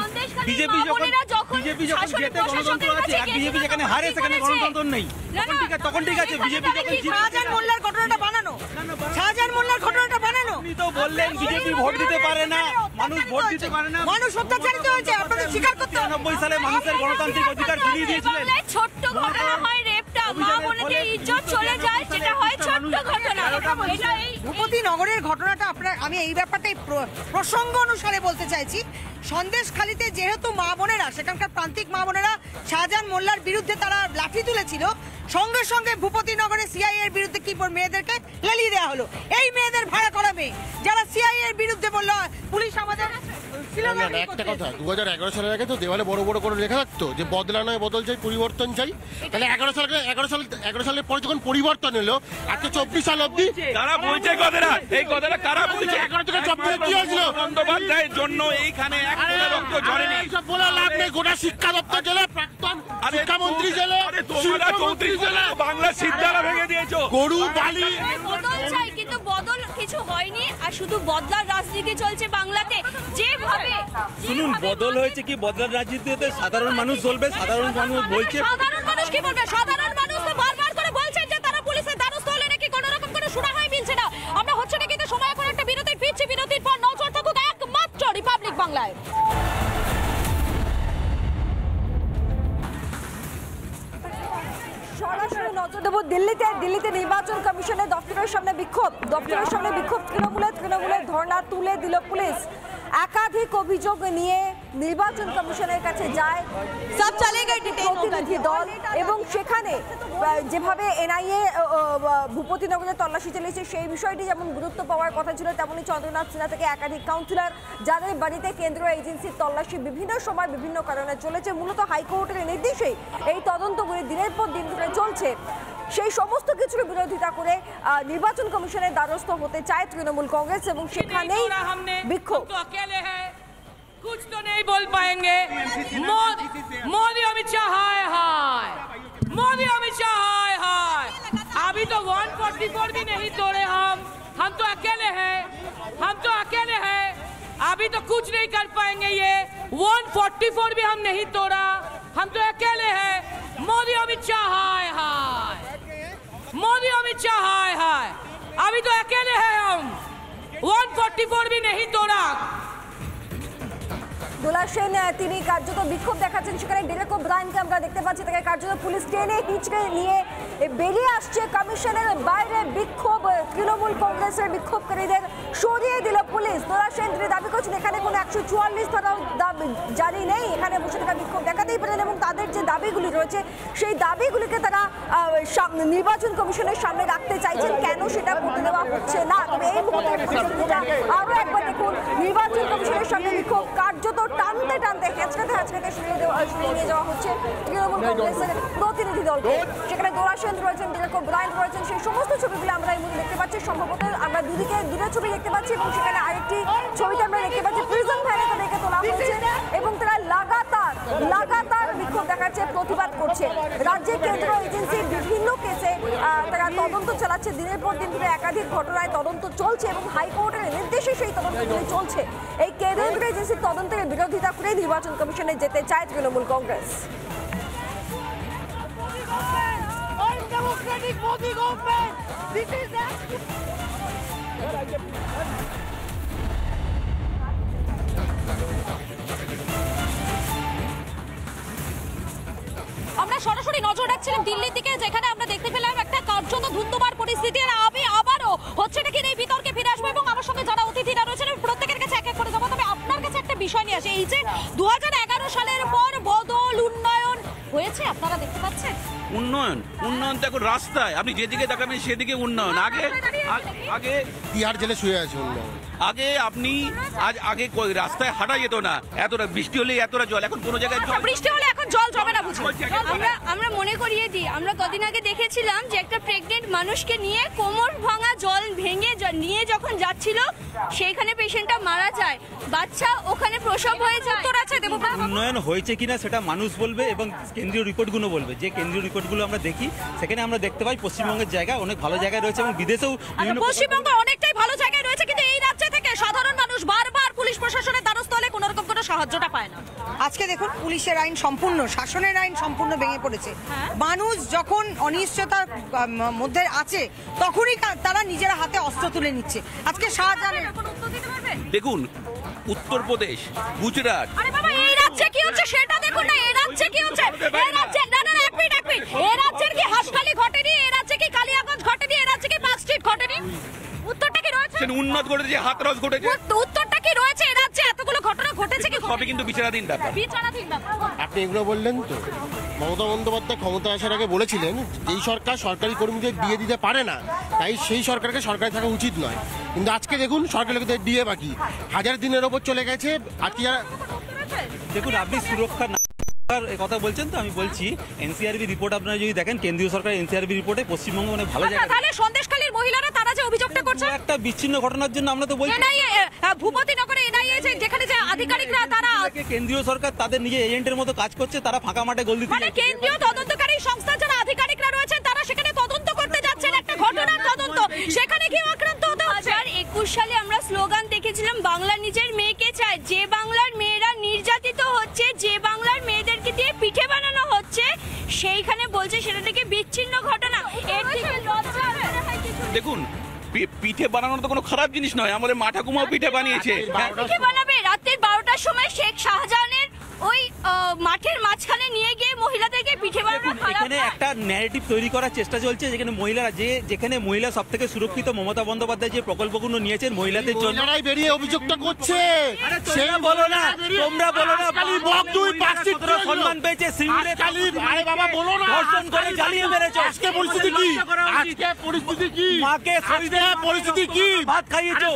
বিজেপি যখন জেতে গণতন্ত্র আছে, আর বিজেপি যেখানে হারে সেখানে গণতন্ত্র নেই, তখন ঠিক আছে। বিজেপি যখন শাহজাহান মোল্লার ঘটনাটা বানানো, শাহজাহান মোল্লার ঘটনাটা বানানো। আপনি তো বললেন বিজেপি ভোট দিতে পারে না, মানুষ ভোট দিতে পারে না, মানুষ অত্যাচারিত হয়েছে, আপনাদের স্বীকার করতে হবে। 90 সালে মানুষের গণতান্ত্রিক অধিকার ফিরিয়ে দিয়েছিলেন। ছোট্ট ঘটনা হয় রেপটা, মা বোনেদের ইজ্জত চলে যায়, যেটা হয় ছোট্ট ঘটনা। এটা এই ভূপতি নগরের ঘটনাটা আমি এই ব্যাপারটাই প্রসঙ্গ অনুসারে বলতে চাইছি। সন্দেশখালীতে যেহেতু মা বোনেরা, সেখানকার প্রান্তিক মা বোনেরা শাহজাহান মোল্লার বিরুদ্ধে তারা লাঠি তুলেছিল, সঙ্গে সঙ্গে ভূপতি নগরে সিআইএ এর বিরুদ্ধে কি মেয়েদেরকে লেলিয়ে দেওয়া হলো। এই মেয়েদের ভাড়া করা মেয়ে যারা সিআইএ এর বিরুদ্ধে বললো পুলিশ আমাদের। একটা কথা, 2011 সালের আগে তো দেওয়ালে বড় বড় করে লেখা থাকতো যে বদলা নয় বদল চাই, পরিবর্তন চাই। তাহলে 11 সালের পরে যখন পরিবর্তন এলো, আজকে 24 সাল অব্দি কারা বলছে কথাটা? এই কথাটা কারা বলছে? 11 থেকে 24 কি হয়েছিল? বন্দ্যোপাধ্যায়ের জন্য এইখানে এক ফোঁটা রক্ত ঝরেনি। এইসব বলে লাভ নেই। গোটা শিক্ষা দপ্তর জেলে, প্রাক্তন শিক্ষামন্ত্রী জেলে, তোমরা 34 জেলে বাংলা সিদ্ধারা ভেঙে দিয়েছো। গরু বালি বদল চাই, কিন্তু বদল কিছু হয়নি, আর শুধু বদলার রাজনীতি চলছে বাংলাতে। যেভাবে শুনুন, বদল হয়েছে কি বদলার রাজনীতিতে সাধারণ মানুষ চলবে? সাধারণ মানুষ বলছে, সাধারণ মানুষ কি বলবে? সাধারণ মানুষ তো বারবার করে বলছেন যে তারা পুলিশের দ্বারস্থ হলে নাকি কোনো রকম কোনো সুরাহাই মিলছে না। আমরা হচ্ছে না, কিন্তু সময় করে একটা বিরতি ফিরছি, বিরতির পর নজর থাকুক একমাত্র রিপাবলিক বাংলায়। সরাসরি নজর দেব দিল্লিতে নির্বাচন কমিশনের দপ্তরের সামনে বিক্ষোভ, তৃণমূলের ধর্ণা তুলে দিল পুলিশ। একাধিক অভিযোগ নিয়ে নির্বাচন কমিশনের কাছে যায় সব চলেগা প্রতিনিধি দল, এবং সেখানে যেভাবে এনআইএ ভূপতিনগরে তল্লাশি চালিয়েছে সেই বিষয়টি যেমন গুরুত্ব পাওয়ার কথা ছিল, তেমনি চন্দ্রনাথ সিনহা থেকে একাধিক কাউন্সিলর যাদের বাড়িতে কেন্দ্রীয় এজেন্সির তল্লাশি বিভিন্ন সময় বিভিন্ন কারণে চলেছে। মূলত হাইকোর্টের নির্দেশেই এই তদন্তগুলি দিনের পর দিন ধরে চলছে। সেই সমস্ত কিছুর বিরোধিতা করে নির্বাচন কমিশনের দ্বারস্থ হতে চায় তৃণমূল কংগ্রেস, এবং সেখানেই বিক্ষোভ। कुछ तो नहीं बोल पाएंगे। मोदी अमित शाह हाय, मोदी अमित शाह हाय। अभी तो 144 भी नहीं तोड़े हम तो अकेले हैं, अभी तो कुछ नहीं कर पाएंगे। ये 144 भी हम नहीं तोड़ा, हम तो अकेले हैं। मोदी अमित शाह हाय, मोदी अमित शाह हाय। अभी तो अकेले हैं हम, 144 भी नहीं तोड़ा। দোলা সেন তিনি কার্যত বিক্ষোভ দেখাচ্ছেন, সেখানে ডেরেক ওব্রায়েনকে আমরা দেখতে পাচ্ছি তাকে কার্যত পুলিশ টেনে হিচড়ে নিয়ে বেরিয়ে আসছে কমিশনের বাইরে। বিক্ষোভ তৃণমূল কংগ্রেসের বিক্ষোভকারীদের সরিয়ে দিল পুলিশ। দোলা সেন তিনি দাবি করছেন এখানে কোনো 144 ধারাও জারি নেই, এখানে বসে থাকা বিক্ষোভ দেখাতেই পারেন এবং তাদের যে দাবিগুলি রয়েছে সেই দাবিগুলিকে তারা নির্বাচন কমিশনের সামনে রাখতে চাইছেন। কেন সেটা করতে দেওয়া হচ্ছে না? তবে এই মুহূর্তে আরো একবার দেখুন, নির্বাচন কমিশনের সামনে বিক্ষোভ কার্যত টানতে টানতে হেঁচড়াতে সরিয়ে নিয়ে যাওয়া হচ্ছে তৃণমূল কংগ্রেসের প্রতিনিধি দলকে। সেখানে দোলা সেন রয়েছেন, ডেরেক ওব্রায়েন রয়েছেন, সেই সমস্ত ছবিগুলো আমরা এই মুহূর্তে দেখতে পাচ্ছি। সম্ভবত আমরা দুদিকে দুটো ছবি দেখতে পাচ্ছি এবং সেখানে আরেকটি ছবিতে আমরা দেখতে পাচ্ছি প্রিজন ভ্যানে তাদেরকে তোলা হয়েছে এবং তারা লাগাতার বিক্ষোভ দেখাচ্ছে, প্রতিবাদ করছে। রাজ্যের কেন্দ্রীয় এজেন্সি বিভিন্ন কেসে তারা তদন্ত চালাচ্ছে, দিনের পর দিন ধরে একাধিক ঘটনায় তদন্ত চলছে এবং হাইকোর্টের নির্দেশে সেই তদন্তগুলি চলছে। এই কেন্দ্রীয় এজেন্সির তদন্তের বিরোধিতা করে নির্বাচন কমিশনে যেতে চায় তৃণমূল কংগ্রেস। আমরা সরাসরি নজর রাখছিলাম দিল্লির দিকে, যেখানে আমরা দেখতে পেলাম একটা কার্যত ধুন্ধুমার পরিস্থিতি। আর আমি আবারও হচ্ছে নাকি এই বিতর্কে ফিরে আসবো এবং আমার সঙ্গে যারা অতিথিরা রয়েছেন প্রত্যেকের কাছে এক এক করে যাবো। তবে আপনার কাছে একটা বিষয় নিয়ে আসে, এই যে 2011 সালের পর বদল উন্নয়ন হয়েছে, আপনারা দেখতে পাচ্ছেন উন্নয়ন তো এখন রাস্তায়, আপনি যেদিকে তাকাবেন সেদিকে উন্নয়ন। আগে তিহার জেলে শুয়ে আছে উন্নয়ন। আগে রাস্তায় হাঁটা যেত না, এতটা বৃষ্টি হলে এতটা জল, এখন কোনো জায়গায় বৃষ্টি হলে এখন জল জমে না বুঝি। আমরা মনে করিয়ে দিই, আমরা কদিন আগে দেখেছিলাম যে একটা প্রেগনেন্ট মানুষকে নিয়ে কোমর ভাঙা জল ভেঙে নিয়ে যখন যাচ্ছিল সেইখানে পেশেন্টটা মারা যায়, বাচ্চা ওখানে প্রসব হয়ে যায়। উন্নয়ন হয়েছে কিনা সেটা মানুষ বলবে এবং কেন্দ্রীয় রিপোর্টগুলো বলবে। যে কেন্দ্রীয় রিপোর্টগুলো আমরা দেখি সেখানে আমরা দেখতে পাই পশ্চিমবঙ্গের জায়গা অনেক ভালো জায়গায় রয়েছে এবং বিদেশেও পশ্চিমবঙ্গ অনেকটাই ভালো জায়গায় রয়েছে, কিন্তু এই রাজ্য থেকে সাধারণ মানুষ বারবার পুলিশ প্রশাসনের দ্বারস্থ হলে কোনো রকম কোনো সাহায্যটা পায় না। আজকে দেখুন পুলিশের আইন সম্পূর্ণ, শাসনের আইন সম্পূর্ণ ভেঙে পড়েছে। মানুষ যখন অনিশ্চয়তার মধ্যে আছে তখনই তারা নিজেরা হাতে অস্ত্র তুলে নিচ্ছে। আজকে শাহজাহানের দেখুন উত্তরপ্রদেশ, গুজরাট, আরে বাবা এই রাজ্যে কি হচ্ছে সেটা দেখুন না, এই রাজ্যে কি হচ্ছে, এই রাজ্যে না এক মিনিট এই রাজ্যের কি হাসখালি ঘটেনি, এই রাজ্যে কি কালিয়াগঞ্জ ঘটেনি, এই রাজ্যে কি পার্ক স্ট্রিট ঘটেনি? উত্তরটা কি রয়েছে? উন্নত ঘটেছে, হাতরস ঘটেছে, উত্তরটা কি রয়েছে? এই রাজ্যে এতগুলো ঘটনা ঘটেছে কি? সবই কিন্তু বিচারাধীন ব্যাপার। আপনি এগুলো বললেন তো, মমতা বন্দ্যোপাধ্যায় ক্ষমতা আসার আগে বলেছিলেন এই সরকার সরকারি কর্মীদের ডিএ দিতে পারে না, তাই সেই সরকারকে সরকারি থাকা উচিত নয়। কিন্তু আজকে দেখুন সরকারি লোকেদের ডিএ বাকি 1000 দিনের ওপর চলে গেছে। আজকে যারা দেখুন আপনি সুরক্ষা কথা বলছেন তো, আমি বলছি এনসিআরবি রিপোর্ট আপনারা যদি দেখেন, কেন্দ্রীয় সরকারের এনসিআরবি রিপোর্টে পশ্চিমবঙ্গ অনেক ভালো জায়গা। তাহলে সন্দেশখালীর মহিলারা তারা যে অভিযোগটা করছে একটা বিচ্ছিন্ন ঘটনার জন্য আমরা তো বলছি ভূপতিনগরে এনআইএ যেখানে যে আধিকারিকরা তারা কেন্দ্রীয় সরকার তাদের নিজে এজেন্টের মতো কাজ করছে, তারা ফাঁকা মাঠে গোল দিতে মানে কেন্দ্রীয় তদন্তকারী সংস্থার যারা আধিকারিকরা রয়েছেন তারা সেখানে তদন্ত করতে যাচ্ছেন একটা ঘটনার তদন্ত, সেখানে কি আক্রান্ত হতে হচ্ছে। 2021 সালে আমরা স্লোগান দেখেছিলাম বাংলা নিজের মেয়েকে চায়। যে বাংলার মেয়েরা নির্যাতিত হচ্ছে, যে বাংলার মেয়েদেরকে দিয়ে পিঠে বানানো হচ্ছে, সেইখানে বলছে সেটা থেকে বিচ্ছিন্ন ঘটনা। এর থেকে লজ্জা দেখুন পিঠে বানানোর তো কোনো খারাপ জিনিস নয়, আমাদের মা ঠাকুমাও পিঠে বানিয়েছে। পিঠে বানাবে রাত্রির 12টার সময় শেখ শাহজাহানের ওই মাঠের মাঝখানে নিয়ে গিয়ে মহিলাদেরকে পিঠে বানানো খারাপ। এখানে একটা ন্যারেটিভ তৈরি করার চেষ্টা চলছে যেখানে মহিলারা যেখানে মহিলা সবথেকে সুরক্ষিত। মমতা বন্দ্যোপাধ্যায় যে প্রকল্পগুলো নিয়েছেন মহিলাদের জন্য, মহিলারাই বেরিয়ে অভিযোগটা করছে। সেই বলো না, তোমরা বলো না, সম্মান পেয়েছে সিঙ্গুরে, আরে বাবা বলো না, ধর্ষণ করে জ্বালিয়ে মেরেছে। আজকে পরিস্থিতি কি? আজকে পরিস্থিতি কি? মাকে পরিস্থিতি কি? ভাত খাইয়েছো।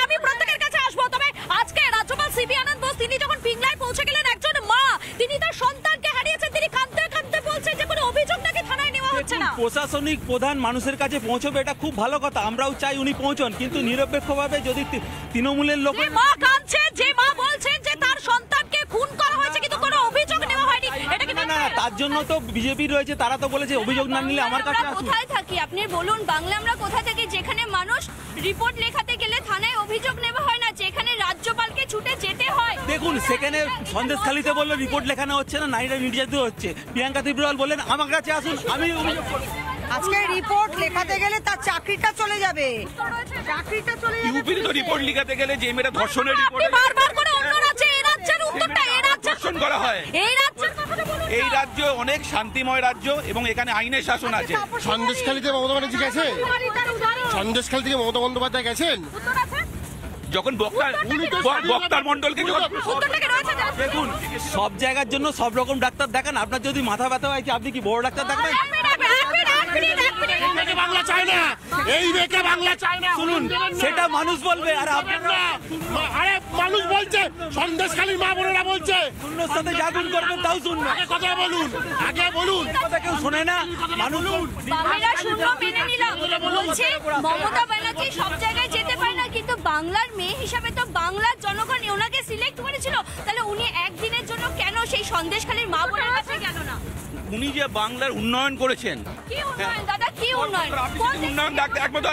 আমি প্রত্যেকের কাছে আসবো। তবে আজকে রাজ্যপাল সিবি আনন্দ বোস তিনি যখন পিংলায় পৌঁছে গেলেন, একজন মা তিনি তার সন্তানকে হারিয়েছেন, তিনি কাঁদতে কাঁদতে বলছেন যে কোনো অভিযোগ নাকি থানায় নেওয়া হচ্ছে না। প্রশাসনিক প্রধান মানুষের কাছে পৌঁছবে এটা খুব ভালো কথা, আমরাও চাই উনি পৌঁছন, কিন্তু নিরপেক্ষভাবে যদি তৃণমূলের লোক মা কাঁদছেন, যে মা বলছেন যে তার সন্তানকে খুন করা হয়েছে কিন্তু কোনো অভিযোগ নেওয়া হয়নি, এটা কি? না, তার জন্য তো বিজেপি রয়েছে, তারা তো বলেছে অভিযোগ না নিলে আমার কাছে আসুন। কোথায় থাকি আপনি বলুন, বাংলা আমরা কোথায় থাকি যেখানে মানুষ রিপোর্ট লেখাতে গেলে থানায় অভিযোগ নেওয়া হয় না, যেখানে রাজ্যপালকে ছুটে যেতে হয়। দেখুন সেখানে সন্দেশখালীতে বললো রিপোর্ট লেখানো হচ্ছে না, নারীরা নির্যাতিত হচ্ছে। প্রিয়াঙ্কা ত্রিপুরাল বললেন আমার কাছে আসুন, আমি অভিযোগ করব। আজকে রিপোর্ট লেখাতে গেলে তার চাকরিটা চলে যাবে, চাকরিটা চলে যাবে। ইউপির তো রিপোর্ট লিখাতে গেলে যে মেয়েটা ধর্ষণের আপনি বারবার করে অন্য রাজ্যে এই রাজ্যের উত্তরটা এই রাজ্যের ধর্ষণ করা হয়। এই রাজ্যের কথাটা বলুন। এই রাজ্য অনেক শান্তিময় রাজ্য এবং এখানে আইনের শাসন আছে। সন্দেশখালীতে মমতা ব্যানার্জি গেছে? সন্দেশখালী থেকে মমতা বন্দ্যোপাধ্যায় গেছেন? যখন বক্তার মন্ডলকে উত্তরটাকে রয়েছে জানেন? দেখুন, সব জায়গার জন্য সব রকম ডাক্তার দেখান। আপনার যদি মাথা ব্যথা হয় আপনি কি বড় ডাক্তার দেখাবেন? বাংলা চায় না, এই মেয়েকে বাংলা চায় না। শুনুন, সেটা মানুষ বলবে। আর আপনারা আরে মানুষ বলছে, সন্দেশখালীর মা বোনেরা বলছে। শূন্যর সাথে জাগুন করবেন, তাও শুনবে। আগে কথা বলুন, আগে বলুন। কথা কেউ শোনে না, মানুষ বাংলার শূন্য মেনে নিলাম, বলছে মমতা ব্যানার্জি সব জায়গায় যেতে পারে না, কিন্তু বাংলার মেয়ে হিসাবে তো বাংলার জনগণ ওনাকে সিলেক্ট করেছিল, তাহলে উনি একদিনের জন্য কেন সেই সন্দেশখালীর মা বোনের কাছে গেল না? উনি যে বাংলার উন্নয়ন করেছেন, কি উন্নয়ন দাদা, কি উন্নয়ন? উন্নয়ন একমাত্র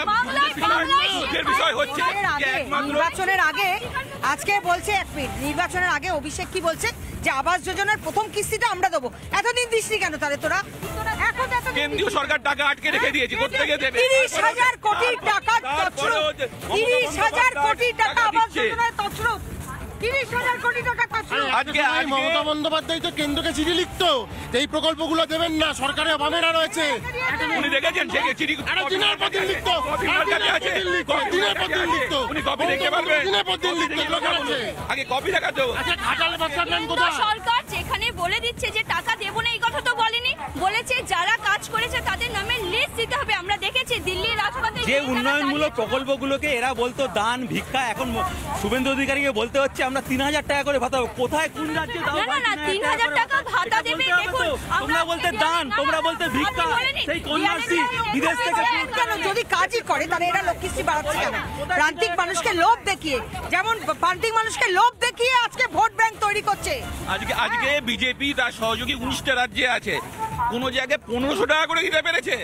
বিষয় হচ্ছে যে একমাত্র নির্বাচনের আগে আজকে বলছে, এক মিনিট, নির্বাচনের আগে অভিষেক কি বলছে যে আবাস যোজনার প্রথম কিস্তিটা আমরা দেবো। এতদিন দিসনি কেন তাহলে তোরা? এখন এতদিন কেন্দ্রীয় সরকার টাকা আটকে রেখে দিয়েছে, কোথেকে দেবে? 30,000 কোটি টাকা তছরূপ, 30,000 কোটি টাকা আবাস যোজনায় তছরূপ, 30,000 কোটি টাকা তছরূপ। আজকে মমতা বন্দ্যোপাধ্যায় তো কেন্দ্রকে চিঠি লিখতো, এই প্রকল্পগুলো দেবেন না, সরকারে বামেরা রয়েছে। উনি দেখেছেন সে চিঠি দিনের পর দিন লিখতো, দিনের পর দিন লিখতো, উনি কপি দেখতে পারবেন? দিনের পর দিন লিখতো, লোকের আছে। আগে কপি দেখাতো। আচ্ছা, ঘাটালে বাচ্চা প্ল্যান কেন্দ্র কোথায়? সরকার যেখানে বলে দিচ্ছে যে টাকা দেবো না, এই কথা তো বলেনি, বলেছে যারা কাজ করেছে তাদের নামে লিস্ট দিতে হবে। আমরা দেখেছি দিল্লির রাজপথে যে উন্নয়নমূলক প্রকল্পগুলোকে এরা বলতো দান ভিক্ষা, এখন শুভেন্দু অধিকারীকে বলতে হচ্ছে আমরা 3,000 টাকা করে ভাতা। কোথায়, কোন রাজ্যে দাও? না, না, 3,000 টাকা ভাতা দেবে। দেখুন, তোমরা বলতে দান, তোমরা বলতে ভিক্ষা। সেই কন্যাশ্রী বিদেশ থেকে কেন যদি কাজই করে তাহলে এরা লক্ষ্মীশ্রী বাড়াচ্ছে কেন? প্রান্তিক মানুষকে লোভ দেখিয়ে, যেমন প্রান্তিক মানুষকে লোভ দেখিয়ে আজকে ভোট ব্যাংক তৈরি করছে। আজকে বিজেপি তার সহযোগী 19টা রাজ্যে আছে, কোন জায়গায় 1500 টাকা করে দিতে পেরেছে।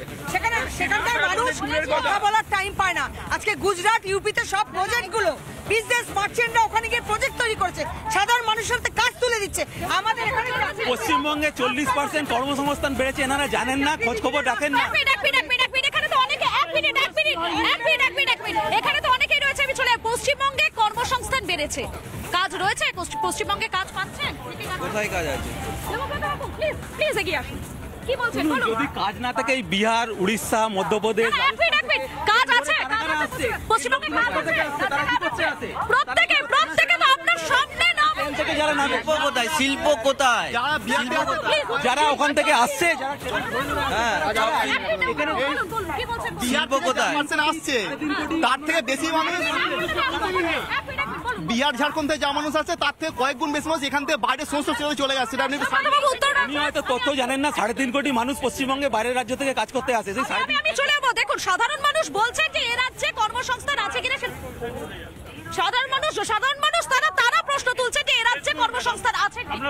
সেখানকার মানুষ কথা বলার টাইম পায় না। আজকে গুজরাট, ইউপিতে সব প্রজেক্টগুলো বিজনেস মার্চেন্টরা ওখানে গিয়ে প্রজেক্ট তৈরি করছে, সাধারণ মানুষের হাতে কাজ তুলে দিচ্ছে। আমাদের এখানে পশ্চিমবঙ্গে 40% কর্মসংস্থান বেড়েছে, এনারা জানেন না, খোঁজ খবর রাখেন না। এখানে তো অনেকে এখানে তো অনেকেই রয়েছে। আমি চলে পশ্চিমবঙ্গে কর্মসংস্থান বেড়েছে, কাজ রয়েছে পশ্চিমবঙ্গে, কাজ পাচ্ছেন? কোথায় কাজ আছে? প্লিজ এগিয়ে আসুন। কি বলছেন বলুন। যদি কাজ না থাকে এই বিহার, উড়িষ্যা, মধ্যপ্রদেশ, কাজ আছে, পশ্চিমবঙ্গে কাজ আছে। তারা কি করছে? আছে প্রত্যেকে তো আপনার সামনে নাম থেকে যারা নামে কোথায়, শিল্প কোথায়, যারা ওখান থেকে আসছে, শিল্প কোথায় আসছে, তার থেকে বেশি মানুষ বিহার, ঝাড়খণ্ড থেকে যা মানুষ আছে তার থেকে কয়েক গুণ বেশি মানুষ এখান থেকে বাইরে সমস্ত চলে যাচ্ছে। আপনি হয়তো তথ্য জানেন না, 3.5 কোটি মানুষ পশ্চিমবঙ্গে বাইরের রাজ্য থেকে কাজ করতে আসে। সেই আমি চলে যাবো। দেখুন, সাধারণ মানুষ বলছে যে এ রাজ্যে কর্মসংস্থান আছে কিনা। সাধারণ মানুষ তারা প্রশ্ন তুলছে যে এ রাজ্যে কর্মসংস্থান আছে কিনা।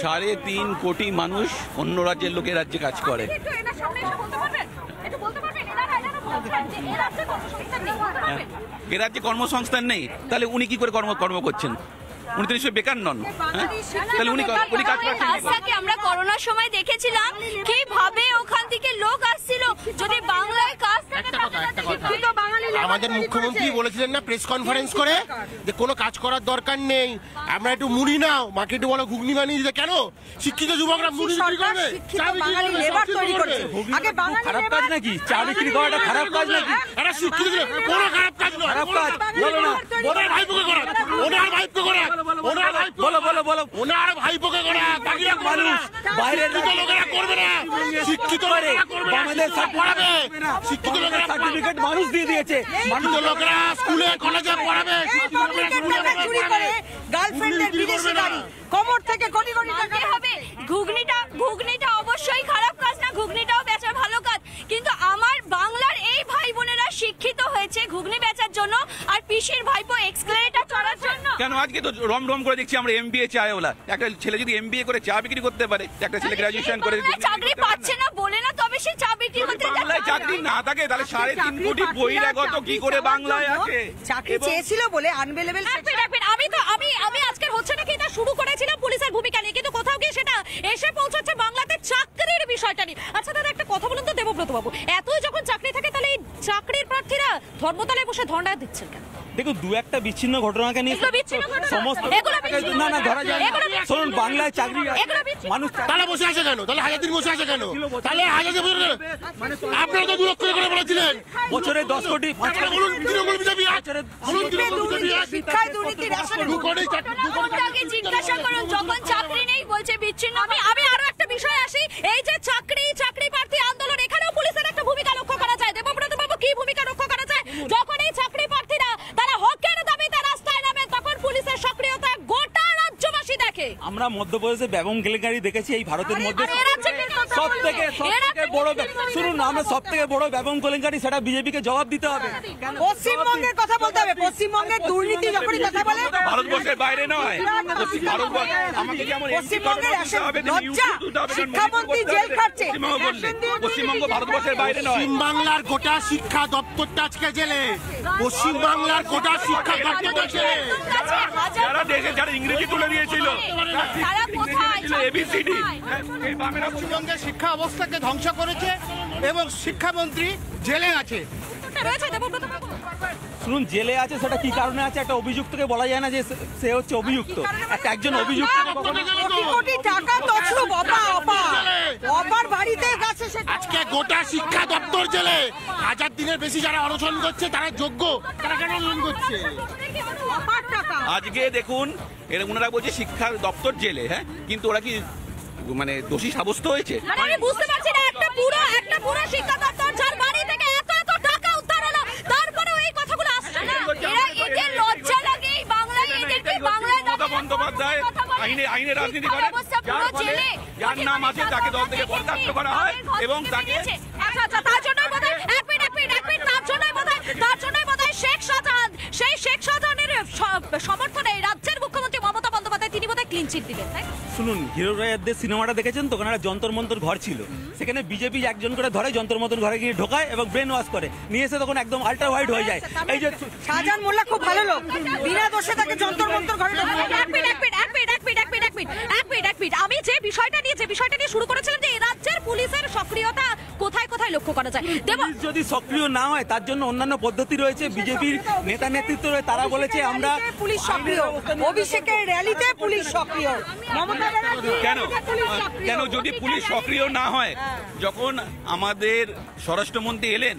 3.5 কোটি মানুষ অন্য রাজ্যের লোকের রাজ্যে কাজ করে। এ রাজ্যে কর্মসংস্থান নেই, তাহলে উনি কি করে কর্ম করছেন? উনি তো নিশ্চয়ই বেকার নন। তাহলে উনি কাজ করছেন। আমরা করোনার সময় দেখেছিলাম কিভাবে ওখান থেকে লোক আসছিল। যদি বাংলায় কাজ থাকে আমাদের মুখ্যমন্ত্রী বলেছিলেন না প্রেস কনফারেন্স করে যে কোনো কাজ করার দরকার নেই, আমরা একটু মুড়ি নাও, মাকে একটু বলো ঘুগনি বানিয়ে দিতে। কেন শিক্ষিত যুবকরা মুড়ি বিক্রি করবে? খারাপ কাজ নাকি? চা বিক্রি করাটা খারাপ কাজ নাকি? এটা শিক্ষিত কোনো খারাপ কাজ নয়। খারাপ কাজ বলো না। ওনার ভাইপোকে করা, ওনার ভাইপোকে করা, ওনার ভাইপোকে করা। বাকিরা মানুষ বাইরের লোকেরা করবে না, শিক্ষিত লোকেরা করবে না, আমাদের পড়াবে। শিক্ষিত লোকেরা সার্টিফিকেট মানুষ দিয়ে দিয়েছে, মানুষ লোকেরা স্কুলে কলেজে পড়াবে। গার্লফ্রেন্ডের বিদেশি গাড়ি, কোমর থেকে কোটি কোটি টাকা হবে। ঘুগনিটা অবশ্যই খারাপ কাজ না, ঘুগনিটাও বেচা ভালো কাজ, কিন্তু আমার বাংলার এই ভাই বোনেরা শিক্ষিত হয়েছে ঘুগনি বেচার জন্য আর পিসির ভাইপো এক্সক্লেরেটর চড়ার জন্য। কেন আজকে তো রম করে দেখছি আমরা MBA চায়ওয়ালা। একটা ছেলে যদি MBA করে চা বিক্রি করতে পারে, একটা ছেলে গ্রাজুয়েশন করে চাকরি পাচ্ছে না বলে না, তবে সে চা বিক্রি করতে বাংলায় চাকরি না থাকে তাহলে 3.5 কোটি বহিরাগত কি করে বাংলায় আছে? চাকরি চেয়েছিল বলে আনবেলেবেল। আমি আজকের হচ্ছে নাকি এটা শুরু করেছিলাম পুলিশের ভূমিকা নিয়ে, কিন্তু কোথাও গিয়ে সেটা এসে পৌঁছচ্ছে বাংলাতে দেবব্রতবাবু, এতই যখন চাকরি থাকে তাহলে এই চাকরির প্রার্থীরা ধর্মতলায় বসে ধর্ণা দিচ্ছেন কেন? দেখুন, দু একটা বিচ্ছিন্ন ঘটনাকে নিয়ে সমস্ত না না ধরা যায় না। শুনুন, বাংলায় চাকরি মানুষ তাহলে বসে আছে কেন? তাহলে হাজার দিন বসে আছে কেন? তাহলে হাজার দিন আপনারা তো 2 লক্ষ করে বলেছিলেন বছরে 10 কোটি বলুন তৃণমূল বিজেপি শিক্ষায় দুর্নীতি, রেশনে আগে জিজ্ঞাসা করুন, যখন চাকরি নেই বলছে বিচ্ছিন্ন। আমি আরো একটা বিষয় আসি, এই যে চাকরি প্রার্থী আন্দোলন, এখানেও পুলিশের একটা ভূমিকা লক্ষ্য করা যায়। দেবব্রত বাবু, কি ভূমিকা লক্ষ্য করা যায়? যখন এই চাকরি প্রার্থীরা তারা হকের দাবিতে রাস্তায় নামে, তখন পুলিশের সক্রিয়তা গোটা রাজ্যবাসী দেখে। আমরা মধ্যপ্রদেশে ব্যবং কেলেঙ্কারি দেখেছি। এই ভারতের মধ্যে সব থেকে বড়, শুনুন, আমরা সব থেকে বড় ব্যবং কেলেঙ্কারি, সেটা বিজেপিকে জবাব দিতে হবে। পশ্চিমবঙ্গের কথা বলতে হবে। পশ্চিমবঙ্গের দুর্নীতি যখনই কথা বলে, ভারতবর্ষের বাইরে নয়, পশ্চিমবঙ্গের লজ্জা, শিক্ষামন্ত্রী জেল খাটছে। পশ্চিমবঙ্গ ভারতবর্ষের বাইরে নয়। পশ্চিমবাংলার গোটা শিক্ষা দপ্তরটা আজকে জেলে। পশ্চিমবাংলার গোটা শিক্ষা দপ্তরটা জেলে। যারা ইংরেজি তুলে দিয়েছিল, তারা কোথায়? এবিসিডি, পশ্চিমবঙ্গের শিক্ষা অবস্থাকে ধ্বংস করেছে এবং শিক্ষামন্ত্রী জেলে আছে। শুনুন, জেলে আছে সেটা কি কারণে আছে? একটা অভিযুক্তকে বলা যায় না যে সে হচ্ছে অভিযুক্ত। একজন অভিযুক্ত কোটি টাকা তছরূপ অপার বাড়িতে গেছে। আজকে গোটা শিক্ষা দপ্তর জেলে। হাজার দিনের বেশি যারা অনশন করছে তারা যোগ্য, তারা কেন অনশন করছে? আজকে দেখুন, এরা ওনারা বলছে শিক্ষা দপ্তর জেলে, হ্যাঁ, কিন্তু ওরা কি মানে দোষী সাব্যস্ত হয়েছে? আমি বুঝতে পারছি না, একটা পুরো শিক্ষা দপ্তর যার বাড়ি থেকে এত টাকা উদ্ধার হলো, তারপরেও এই কথাগুলো আসছে না। এদের লজ্জা লাগে বাংলায়, এদেরকে বাংলায় মমতা বন্দ্যোপাধ্যায় আইনে রাজনীতি করে, যার নাম আছে তাকে দল থেকে বরখাস্ত করা হয় এবং তাকে তার জন্যই বোধহয় সেই শেখ শাহজাহানের সমর্থনে রাজ্যের মুখ্যমন্ত্রী মমতা বন্দ্যোপাধ্যায় তিনি বোধহয় ক্লিন চিট দিলেন। শুনুন, হিরো রায়ের সিনেমাটা দেখেছেন তো? ওখানে একটা যন্তর মন্তর ঘর ছিল, সেখানে বিজেপি একজন করে ধরে যন্তর মন্তর ঘরে গিয়ে ঢোকায় এবং ব্রেন ওয়াশ করে নিয়ে এসে তখন একদম আল্ট্রা হোয়াইট হয়ে যায়। এই যে শাহজাহান মোল্লা খুব ভালো লোক, বিনা দোষে তাকে যন্তর মন্তর ঘরে আমি যে বিষয়টা নিয়ে শুরু করেছিলাম যে রাজ্যের পুলিশের সক্রিয়তা কোথায় কোথায় লক্ষ্য করা যায়। পুলিশ যদি সক্রিয় না হয় তার জন্য অন্যান্য পদ্ধতি রয়েছে। বিজেপির নেতা নেতৃত্ব রয়েছে, তারা বলেছে আমরা পুলিশ সক্রিয়। অভিষেকের র্যালিতে পুলিশ সক্রিয়। মমতা ব্যানার্জি কেন যদি পুলিশ সক্রিয় না হয়, যখন আমাদের স্বরাষ্ট্রমন্ত্রী এলেন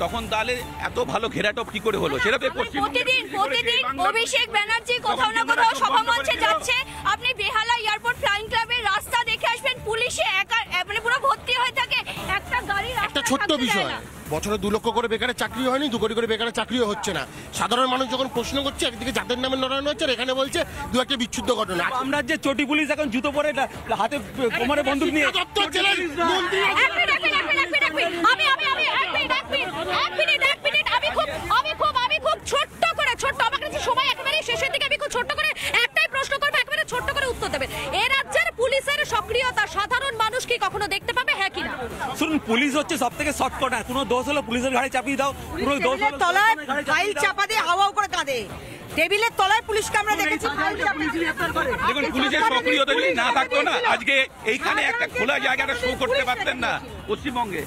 তখন তাহলে এত ভালো ঘেরাটপ কি করে হলো? সেটা প্রতিদিন অভিষেক ব্যানার্জি কোথাও না কোথাও সভামঞ্চে যাচ্ছে। আপনি বেহালা এয়ারপোর্ট ফ্লাইং ক্লাবের রাস্তা দেখে আসবেন, পুলিশে মানে পুরো ভর্তি হয়ে থাকে। একটা গাড়ি একটা ছোট্ট বিষয়, বছরে 2 লক্ষ করে বেকারের চাকরি হয়নি, 2 কোটি করে বেকারের চাকরিও হচ্ছে না। সাধারণ মানুষ যখন প্রশ্ন করছে, একদিকে যাদের নামে লড়ানো হচ্ছে, এখানে বলছে 2 একটা বিচ্ছুদ্ধ ঘটনা। আমরা যে চটি পুলিশ এখন জুতো পরে হাতে কোমরে বন্দুক নিয়ে দপ্তর জেলার মন্ত্রী আমি খুব ছোট্ট আমার কাছে সময় একেবারে শেষের দিকে, আমি খুব ছোট্ট করে একটাই প্রশ্ন করবো, একেবারে ছোট্ট করে উত্তর দেবেন। এই রাজ্যের পুলিশের সক্রিয়তা সাধারণ মানুষ কি কখনো দেখতে পাবে, হ্যাঁ কি না? শুনুন, পুলিশ হচ্ছে সব থেকে শর্টকাট। কোনো দোষ হলো পুলিশের ঘাড়ে চাপিয়ে দাও, পুরো দোষ হলো তলায় ফাইল চাপা দিয়ে হাওয়াও করে কাঁদে। টেবিলের তলায় পুলিশকে আমরা দেখেছি। দেখুন, পুলিশের সক্রিয়তা যদি না থাকতো না, আজকে এইখানে একটা খোলা জায়গাটা শো করতে পারতেন না পশ্চিমবঙ্গে।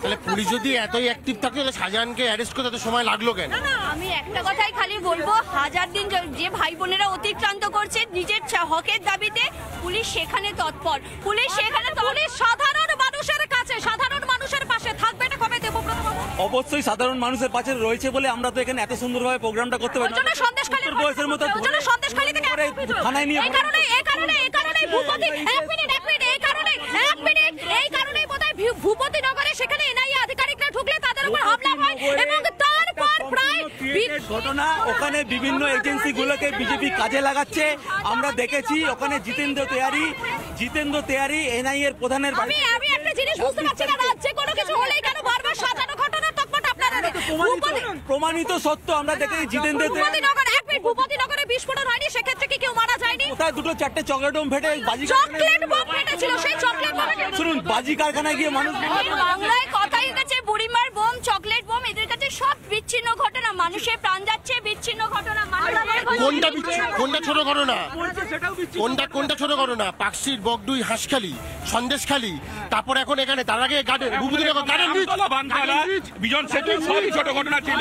তাহলে পুলিশ যদি এতই অ্যাক্টিভ থাকে, তাহলে শাহজাহানকে অ্যারেস্ট করতে এত সময় লাগলো কেন? আমি একটা কথাই খালি বলবো, হাজার দিন যে ভাই বোনেরা অতিক্রান্ত করছে নিজের হকের দাবিতে, পুলিশ সেখানে তৎপর। পুলিশ সাধারণ মানুষের কাছে, সাধারণ মানুষের পাশে থাকবে না কবে? দেবব্রত বাবু, অবশ্যই সাধারণ মানুষের পাশে রয়েছে বলে আমরা তো এখানে এত সুন্দরভাবে প্রোগ্রামটা করতে পারি। বয়সের মতো সন্দেশখালী থেকে থানায় নিয়ে এই কারণে ভূপতি এই কারণেই বোধহয় ভূপতি নগরে সেখানে এনআইএ আধিকারিকরা ঢুকলে তাদের উপর হামলা হয় এবং তারপর প্রায় ঘটনা ওখানে বিভিন্ন এজেন্সিগুলোকে বিজেপি কাজে লাগাচ্ছে। আমরা দেখেছি ওখানে জিতেন্দ্র তেয়ারি এনআইএ এর প্রধানের আমি একটা জিনিস বুঝতে পারছি না, রাজ্যে কোনো কিছু হলেই কেন বারবার সাজানো ঘটনার তকমা আপনারা প্রমাণিত সত্য আমরা দেখেছি। জিতেন্দ্র ভূপতিনগরে বিস্ফোরণ হয়নি, সেক্ষেত্রে কি কেউ মারা যায়নি? কোথায় 2-4টে চকলেট বোম ফেটে চকলেট বোম ফেটেছিল, সেই চকলেট বোম শুনুন, বাজি কারখানায় গিয়ে মানুষ বাংলায় কথাই গেছে, বুড়িমার বোম, চকলেট বোম, এদের কাছে সব বিচ্ছিন্ন ঘটনা। মানুষের প্রাণ যাচ্ছে, চেয়ে বিচ্ছিন্ন ঘটনা কোনটা ছোট ঘটনা? কোনটা ছোট ঘটনা? পাকশির, বগডুই, হাঁসখালি, সন্দেশখালি, তারপর এখন এখানে তার আগে গার্ডেন বিজন সেতু সবই ছোট ঘটনা ছিল।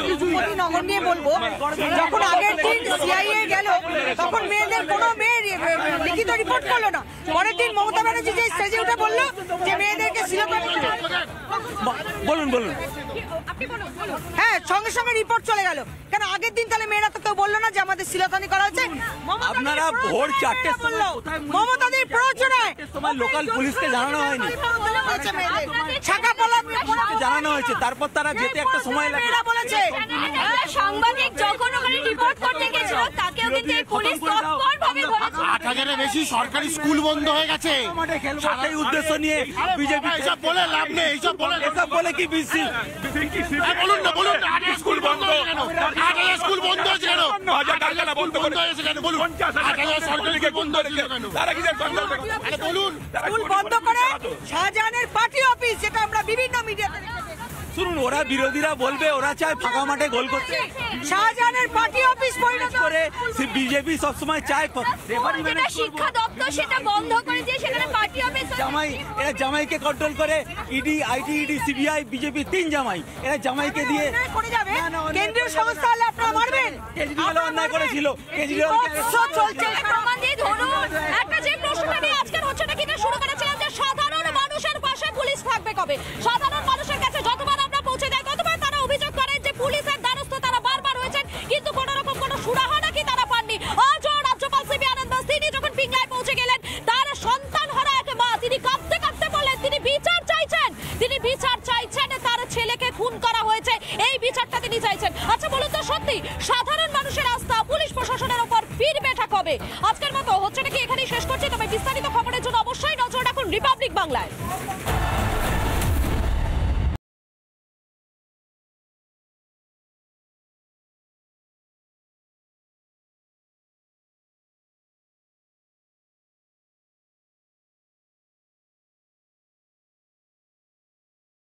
নগর নিয়ে বলবো, যখন আগের দিন সিআইএ গেল তখন মেয়েদের কোনো মেয়ে লিখিত রিপোর্ট করলো না। পরের দিন মমতা ব্যানার্জি যে স্টেজে উঠে বললো যে মেয়েদেরকে বলুন হ্যাঁ, সঙ্গে সঙ্গে রিপোর্ট চলে গেল। কেন আগের দিন তাহলে মেয়েরা তো কেউ বললো না যে আমাদের শিলাতানি করা হচ্ছে? আপনারা ভোর 4টের সময় মমতাদের প্ররোচনায় তোমার লোকাল পুলিশকে জানানো হয়নি, জানানো হয়েছে, তারপর তারা যেতে একটা সময় লাগে। বলেছে সাংবাদিক যখন ওখানে রিপোর্ট করতে গেছিল তাকেও কিন্তু পুলিশ তৎপরভাবে ধরেছে। 8,000-এর বেশি সরকারি স্কুল বন্ধ হয়ে গেছে। সেই উদ্দেশ্য নিয়ে বিজেপি এইসব বলে লাভ নেই, এইসব বলে কি বিসি বলুন না, বলুন না, স্কুল বন্ধ কেন? 8,000 স্কুল বন্ধ হয়েছে কেন? 1000 বন্ধ হয়েছে কেন বলুন? 8,000 সরকারি বন্ধ হয়েছে কেন? তারা কি বলুন। স্কুল বন্ধ করে শাহজাহানের পার্টি অফিস, যেটা আমরা বিভিন্ন মিডিয়াতে শুনুন, ওরা বিরোধীরা বলবে ওরা চায় ফাঁকা মাঠে গোল করতে, শাহজাহানের পার্টি অফিস পরিণত করে বিজেপি সবসময় চায় শিক্ষা দপ্তর সেটা বন্ধ করে দিয়ে সেখানে পার্টি অফিস এরা জামাইকে কন্ট্রোল করে। ED, IT, ED, CBI, BJP 3 জামাই, এরা জামাইকে দিয়ে করে যাবে। কেন্দ্রীয় সংস্থা হলে আপনারা মারবেন। কেজরিওয়াল অন্যায় করেছিল, কেজরিওয়াল চলছে প্রমাণ দিয়ে ধরুন। একটা যে প্রশ্নটা নিয়ে আজকের হচ্ছেটা কিনা শুরু করেছিলাম যে সাধারণ মানুষের পাশে পুলিশ থাকবে কবে? সাধারণ মানুষের কাছে যতবার আমরা পৌঁছে যাই ততবার তারা অভিযোগ করেন যে পুলিশের দ্বারস্থ তারা বারবার হয়েছেন, কিন্তু কোন রকম কোনো সুরাহা নাকি তারা পাননি। আজও রাজ্যপাল সিবি আনন্দ দাস তিনি যখন পিংলায় পৌঁছে গেলেন, তার সন্তান হারা এক মা তিনি কাঁদতে কাঁদতে বললেন তিনি বিচার চাইছেন, তার ছেলেকে খুন করা হয়েছে, এই বিচারটা তিনি চাইছেন। আচ্ছা বলুন তো, সত্যি সাধারণ মানুষের আস্থা পুলিশ প্রশাসনের উপর ফিরবেটা কবে? আজকের মতো হচ্ছে নাকি এখানেই শেষ করছি, তবে বিস্তারিত খবরের জন্য অবশ্যই নজর রাখুন রিপাবলিক বাংলায়।